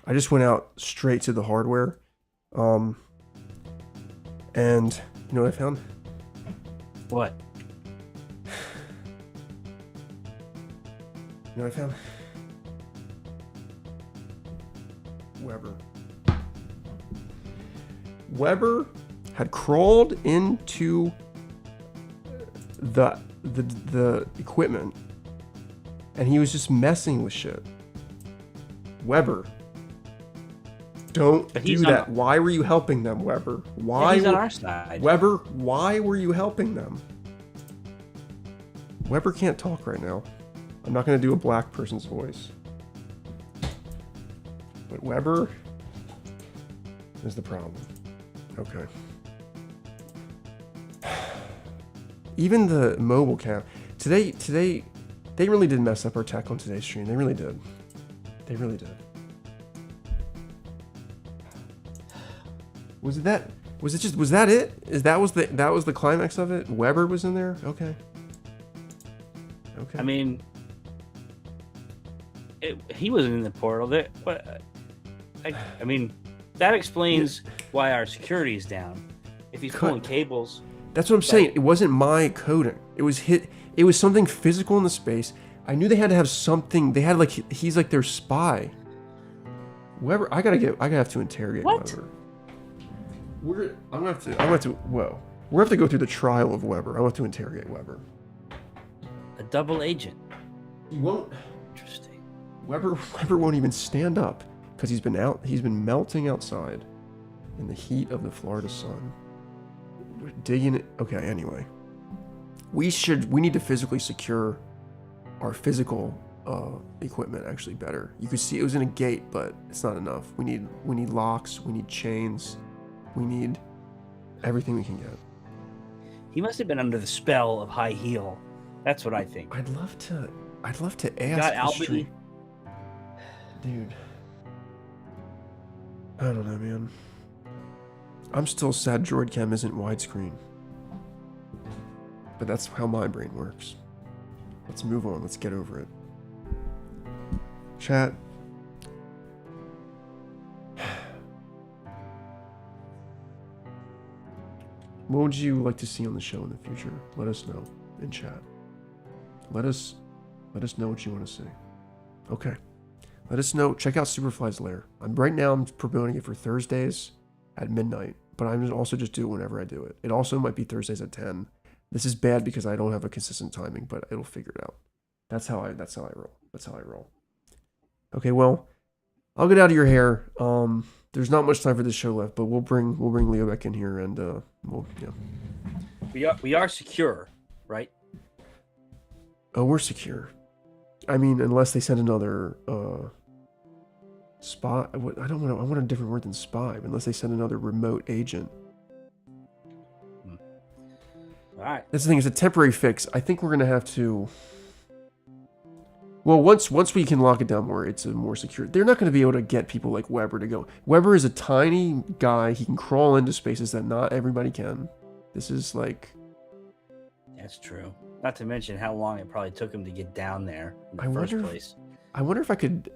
I just went out straight to the hardware, and you know what I found? What? You know what I found? Weber had crawled into the equipment, and he was just messing with shit. Weber, Don't But do he's that. on- Why were you helping them, Weber? Yeah, Why? he's on were- our side. Weber, why were you helping them? Weber can't talk right now. I'm not going to do a black person's voice. But Weber is the problem. Okay. Even the mobile cam. Today, they really did mess up our tech on today's stream. They really did. They really did. Was that it? That was the climax of it? Weber was in there? Okay. Okay. I mean, he wasn't in the portal. I mean, that explains why our security is down. If he's pulling cables. That's what I'm saying. It wasn't my coding. It was something physical in the space. I knew they had to have something. They had he's like their spy. Weber, I gotta have to interrogate Weber. I'm gonna have to. Whoa. We're gonna have to go through the trial of Weber. I want to interrogate Weber. A double agent. He won't. Interesting. Weber won't even stand up because he's been melting outside in the heat of the Florida sun. We're digging it. Okay, anyway. We need to physically secure our physical equipment actually better. You could see it was in a gate, but it's not enough. We need locks, we need chains, we need everything we can get. He must have been under the spell of High Heel. That's what I think. I'd love to ask Got the Albany. street. Dude. I don't know, man. I'm still sad Droidcam isn't widescreen. But that's how my brain works. Let's move on. Let's get over it. Chat. What would you like to see on the show in the future? Let us know in chat. Let us know what you want to see. Okay. Let us know. Check out Superfly's Lair. Right now I'm promoting it for Thursdays at midnight, but I'm also just do it whenever I do it. It also might be Thursdays at 10. This is bad because I don't have a consistent timing, but it'll figure it out. That's how I roll. Okay, well, I'll get out of your hair. There's not much time for this show left, but we'll bring Leo back in here and We are secure, right? Oh, we're secure. I mean, unless they send another spy. I want a different word than spy. Unless they send another remote agent. All right. That's the thing. It's a temporary fix. I think we're gonna have to. Well, once we can lock it down more, it's a more secure. They're not going to be able to get people like Weber to go. Weber is a tiny guy. He can crawl into spaces that not everybody can. This is like. That's true. Not to mention how long it probably took him to get down there in the I first wonder- place. I wonder if I could,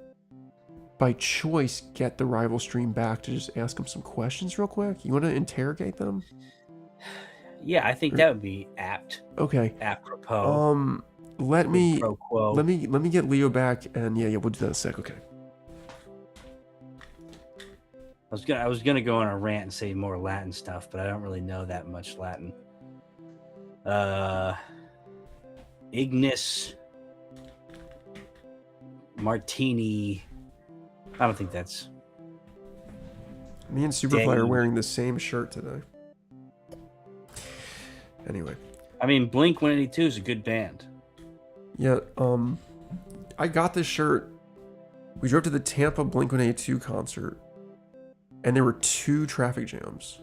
by choice, get the rival stream back to just ask them some questions real quick. You want to interrogate them? Yeah, I think that would be apt. Okay. Apropos. Let me Pro quo. let me get Leo back, and yeah, we'll do that in a sec. Okay. I was gonna go on a rant and say more Latin stuff, but I don't really know that much Latin. Ignis Martini. I don't think that's. Me and Superfly are Dang. wearing the same shirt today. Anyway. I mean, Blink 182 is a good band. Yeah, I got this shirt. We drove to the Tampa Blink-182 concert, and there were 2 traffic jams.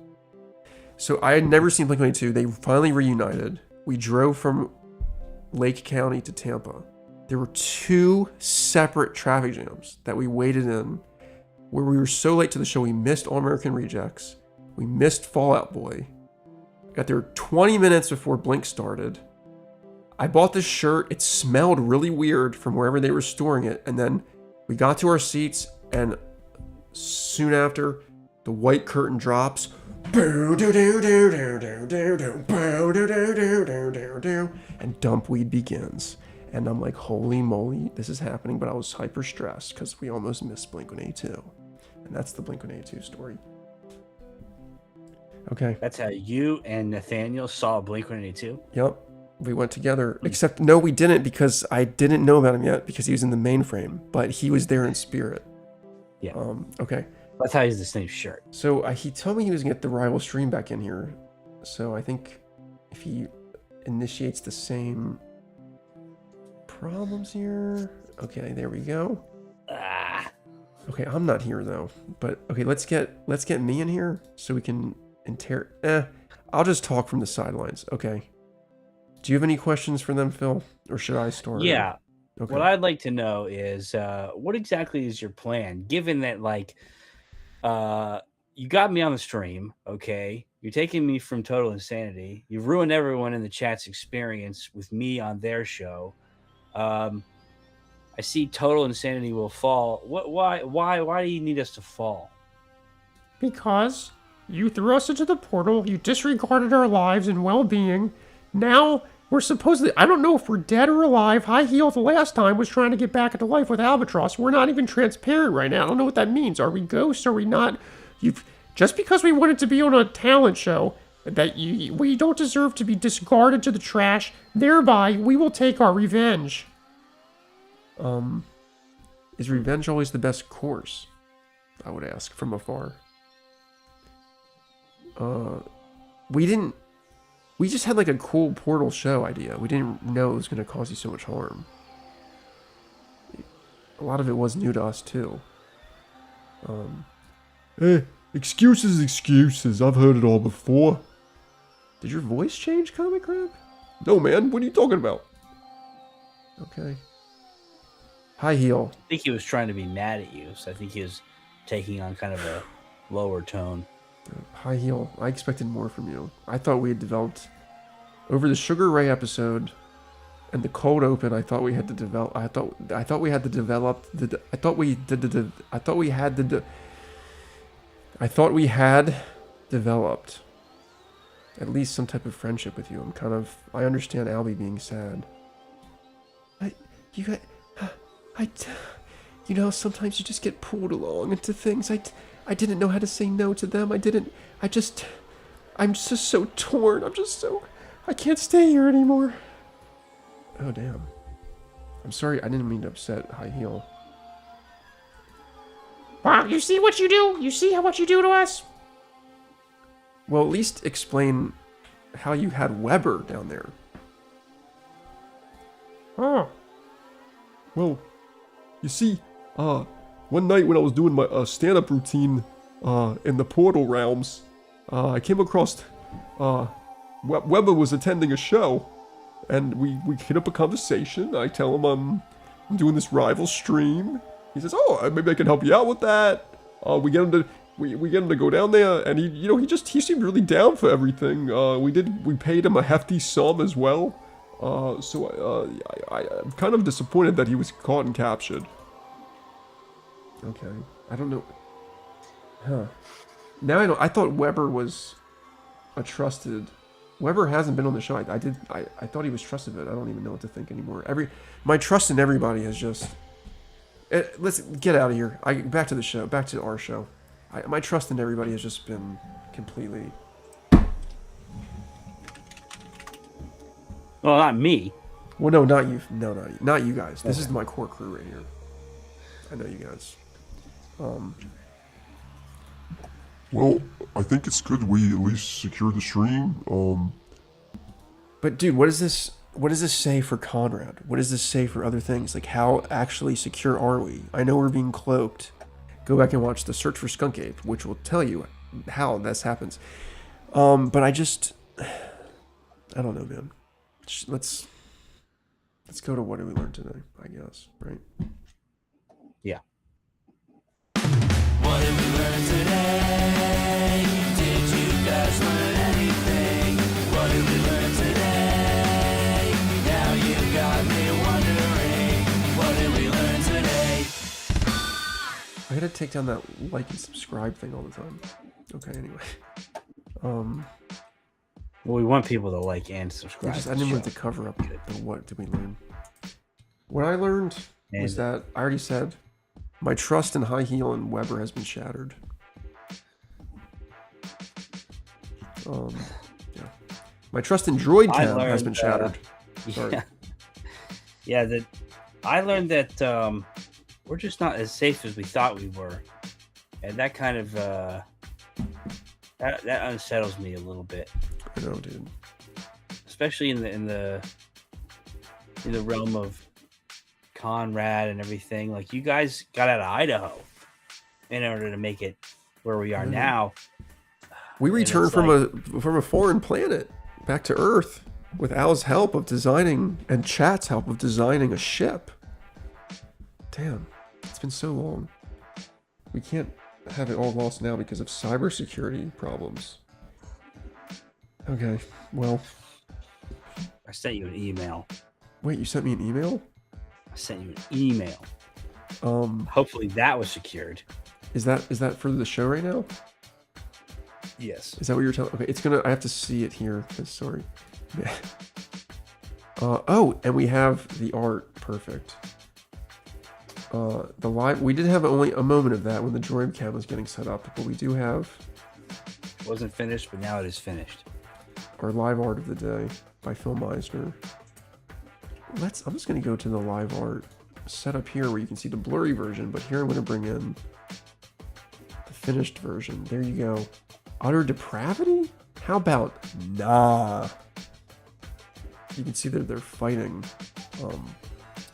So I had never seen Blink-182. They finally reunited. We drove from Lake County to Tampa. There were 2 separate traffic jams that we waited in, where we were so late to the show, we missed All American Rejects. We missed Fall Out Boy. Got there 20 minutes before Blink started. I bought this shirt. It smelled really weird from wherever they were storing it. And then we got to our seats, and soon after, the white curtain drops. And Dumpweed begins. And I'm like, holy moly, this is happening. But I was hyper stressed because we almost missed Blink-182. And that's the Blink-182 story. Okay. That's how you and Nathaniel saw Blink 182. Yep. We went together. Except, no, we didn't, because I didn't know about him yet because he was in the mainframe. But he was there in spirit. Yeah. Okay. That's how he's the same shirt. So he told me he was gonna get the rival stream back in here. So I think if he initiates the same problems here. Okay, there we go. Ah, Okay, I'm not here though. But okay, let's get me in here so we can I'll just talk from the sidelines. Okay. Do you have any questions for them, Phil? Or should I start? yeah. Okay. What I'd like to know is what exactly is your plan, given that like you got me on the stream, okay? You're taking me from total insanity. You've ruined everyone in the chat's experience with me on their show. I see total insanity will fall. Why do you need us to fall? Because you threw us into the portal, you disregarded our lives and well-being. Now we're supposedly, I don't know if we're dead or alive. High Heel the last time was trying to get back into life with Albatross. We're not even transparent right now. I don't know what that means. Are we ghosts? Are we not? Just because we wanted to be on a talent show, we don't deserve to be discarded to the trash. Thereby, we will take our revenge. Is revenge always the best course? I would ask from afar. We just had like a cool portal show idea. We didn't know it was going to cause you so much harm. A lot of it was new to us too. Excuses. I've heard it all before. Did your voice change, Comic Crab? No, man, what are you talking about? Okay. High Heel. I think he was trying to be mad at you, so I think he was taking on kind of a lower tone. High Heel. I expected more from you. I thought we had developed over the Sugar Ray episode and the cold open. I thought we had to develop. I thought we had to develop. I thought we had developed at least some type of friendship with you. I understand Albie being sad. Sometimes you just get pulled along into things. I didn't know how to say no to them. I'm just so torn. I can't stay here anymore. Oh, damn. I'm sorry. I didn't mean to upset High Heel. Wow, you see what you do? You see what you do to us? Well, at least explain how you had Weber down there. Oh. Well, you see, one night when I was doing my stand-up routine in the portal realms, I came across Weber was attending a show, and we hit up a conversation. I tell him I'm doing this rival stream. He says, "Oh, maybe I can help you out with that." We get him to go down there, and he seemed really down for everything. We paid him a hefty sum as well. So I'm kind of disappointed that he was caught and captured. Okay. I don't know. Huh. Now I know. I thought Weber was a trusted. Weber hasn't been on the show. I thought he was trusted, but I don't even know what to think anymore. My trust in everybody has just. Let's get out of here. Back to the show. Back to our show. My trust in everybody has just been completely. Well, not me. Well, no, not you. No, not you. Not you guys. This is my core crew right here. I know you guys. Well, I think it's good we at least secure the stream. But dude, what does this say for Conrad? What does this say for other things? Like, how actually secure are we? I know we're being cloaked. Go back and watch the Search for Skunk Ape, which will tell you how this happens. But I don't know, man. Let's go to what did we learn today, I guess, right? Yeah. What did we learn today? Did you guys learn anything? What did we learn today? Now you got me wondering. What did we learn today? I gotta take down that like and subscribe thing all the time. Okay, anyway. Well, we want people to like and subscribe. I didn't want to cover up the what did we learn. What I learned was that I already said my trust in High Heel and Weber has been shattered. Yeah. My trust in Droid Cam has been shattered. Sorry. I learned that we're just not as safe as we thought we were. and that kind of that unsettles me a little bit, I know, dude. especially in the realm of Conrad and everything. Like, you guys got out of Idaho in order to make it where we are Mhm. now. We And returned it's from a foreign planet back to Earth with Al's help of designing and Chat's help of designing a ship. Damn, it's been so long. We can't have it all lost now because of cybersecurity problems. Okay, well, I sent you an email. wait, you sent me an email? I sent you an email. Um, Hopefully that was secured. is that for the show right now? Yes. Is that what you're telling? Okay, it's gonna. I have to see it here. 'Cause sorry. Yeah. Oh, and we have the art. Perfect. The live. We did have only a moment of that when the droid cam was getting set up, but we do have It wasn't finished, but now it is finished. our live art of the day by Phil Meisner. I'm just gonna go to the live art setup here where you can see the blurry version, but here I'm gonna bring in the finished version. There you go. Utter depravity? How about nah? You can see that they're fighting.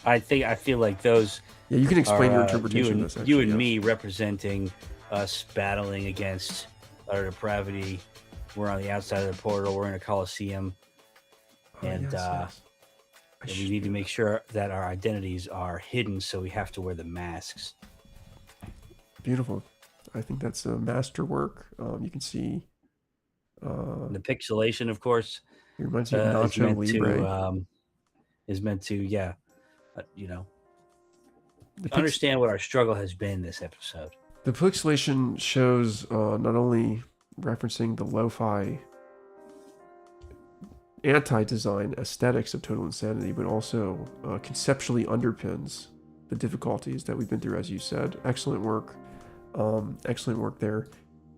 I feel like those Yeah, you can explain are, your interpretation you of this. and, you actually, and yeah. me representing us battling against our depravity. We're on the outside of the portal. We're in a coliseum, Oh, and yes, yes. I we need to make sure that our identities are hidden, so we have to wear the masks. Beautiful. I think that's a masterwork. You can see. The pixelation, of course, It reminds me of is Nacho meant Libre. to The pix- understand what our struggle has been this episode. The pixelation shows not only referencing the lo-fi anti-design aesthetics of Total Insanity, but also conceptually underpins the difficulties that we've been through, as you said. Excellent work. Excellent work there.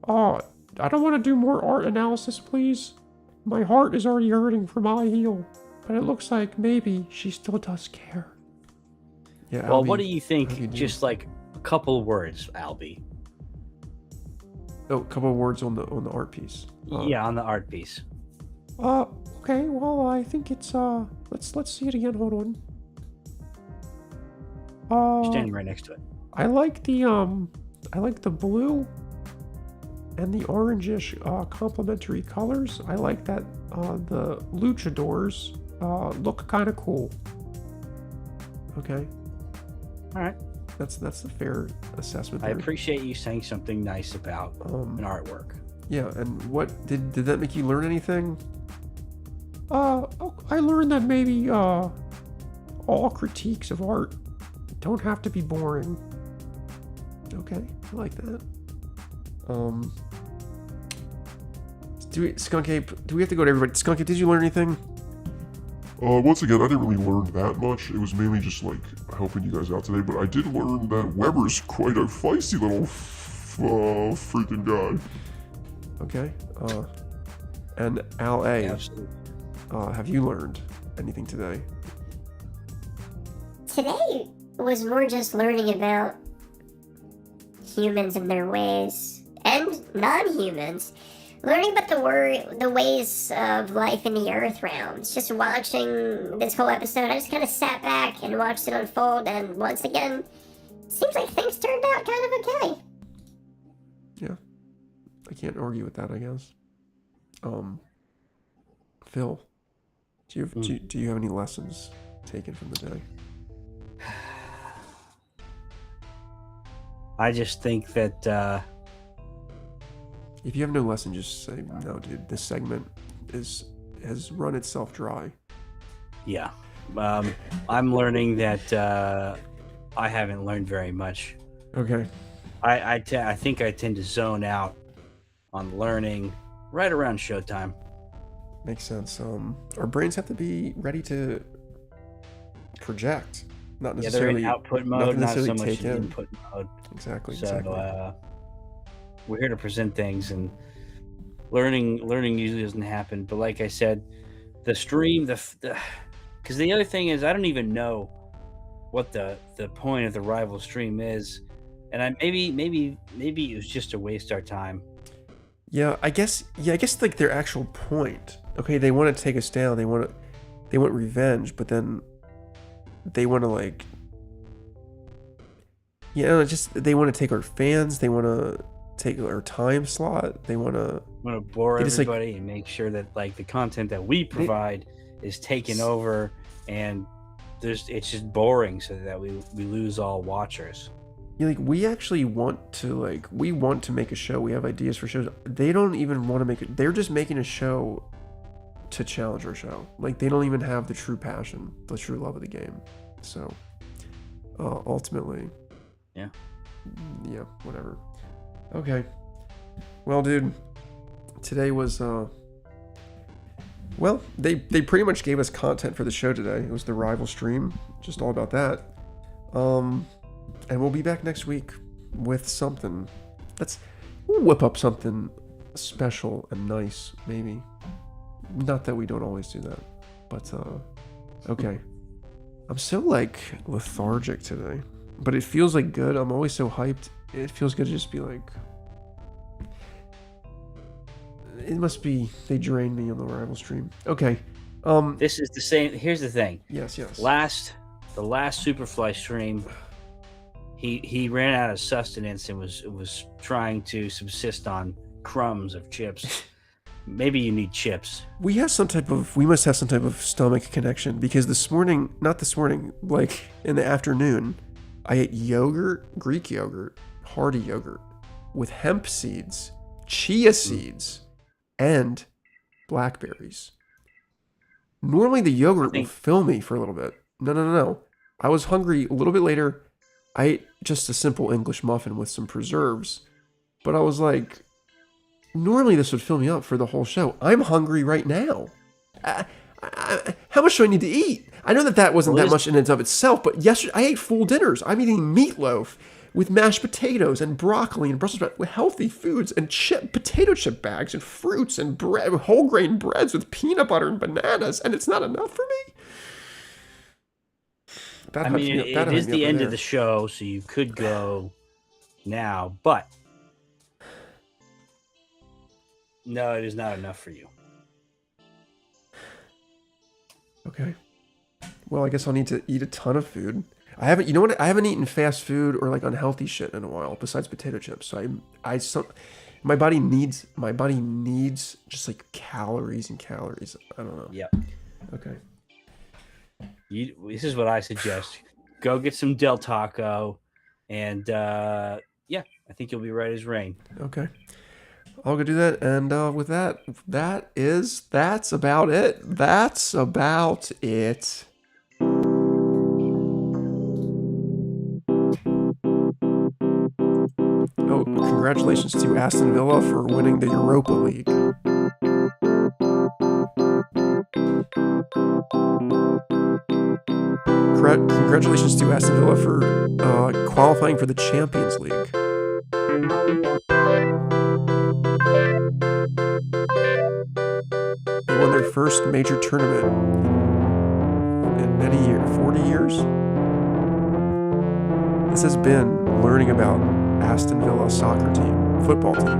Oh, I don't want to do more art analysis, please. My heart is already hurting from my heel, but it looks like maybe she still does care. Yeah. Well, Albie, what do you think? how do you do? Just like a couple words, Albie. Oh, a couple of words on the art piece. Yeah, on the art piece. Okay, well, I think it's, let's see it again, hold on. Standing right next to it. I like the blue and the orangish, complementary colors. I like that, the luchadors, look kind of cool. Okay. All right. That's a fair assessment I there. appreciate you saying something nice about Um, an artwork. Yeah, and what did that make you learn anything? I learned that maybe, all critiques of art don't have to be boring. Okay, I like that. Skunk Ape, do we have to go to everybody? Skunk Ape, did you learn anything? Once again, I didn't really learn that much. It was mainly just like helping you guys out today, but I did learn that Weber's quite a feisty little freaking guy. Okay. And Al A, Absolutely. have you learned anything today? Today was more just learning about humans and their ways, and non-humans. Learning about the ways of life in the Earth realms. Just watching this whole episode, I just kind of sat back and watched it unfold, and once again, seems like things turned out kind of okay. Yeah. I can't argue with that, I guess. Phil, do you have any lessons taken from the day? I just think that If you have no lesson, just say no, dude. This segment has run itself dry. yeah, I'm learning that I haven't learned very much. Okay. I think I tend to zone out on learning right around showtime. Makes sense. Our brains have to be ready to project, not Yeah, they're necessarily in output not mode, not so necessarily much take in in. input mode. Exactly. So Exactly. we're here to present things, and learning usually doesn't happen. But like I said, the stream, because the other thing is I don't even know what the point of the rival stream is, And maybe it was just to waste our time. Yeah, I guess like their actual point. Okay, they want to take us down. They want revenge, but then they want to like, just they want to take our fans. They want to take our time slot. They want to Bore just, like- everybody and make sure that like the content that we provide is taken over, and it's just boring, so that we lose all watchers. Yeah, like we actually want to make a show. We have ideas for shows. They don't even want to make it. They're just making a show to challenge our show. Like they don't even have the true passion, the true love of the game. So ultimately, yeah, whatever. Okay. Well, dude, today was well, they pretty much gave us content for the show today. It was the rival stream, just all about that. And we'll be back next week with something. We'll whip up something special and nice, maybe. Not that we don't always do that, but okay. I'm so like lethargic today, but it feels like good. I'm always so hyped. It feels good to just be like. It must be they drained me on the rival stream. Okay. This is the same. Here's the thing. Yes. The last Superfly stream, he ran out of sustenance and was trying to subsist on crumbs of chips. Maybe you need chips. We must have some type of stomach connection, because not this morning, like in the afternoon, I ate yogurt, Greek yogurt, hearty yogurt with hemp seeds, chia seeds, and blackberries. Normally the yogurt will fill me for a little bit. No. I was hungry a little bit later. I ate just a simple English muffin with some preserves, but I was like, normally this would fill me up for the whole show. I'm hungry right now. How much do I need to eat? I know that wasn't that much in and of itself, but yesterday I ate full dinners. I'm eating meatloaf with mashed potatoes and broccoli and Brussels sprouts with healthy foods and potato chip bags and fruits and bread, whole grain breads with peanut butter and bananas, and it's not enough for me? It is the end of the show, so you could go now, but no, it is not enough for you. Okay. Well, I guess I'll need to eat a ton of food. I haven't eaten fast food or like unhealthy shit in a while besides potato chips. So my body needs just like calories and calories. I don't know. Yeah. Okay. This is what I suggest. Go get some Del Taco, and I think you'll be right as rain. Okay. I'll go do that, and with that, that's about it. That's about it. Oh, congratulations to Aston Villa for winning the Europa League. Congratulations to Aston Villa for qualifying for the Champions League. They won their first major tournament in many years, 40 years. This has been learning about Aston Villa soccer team, football team.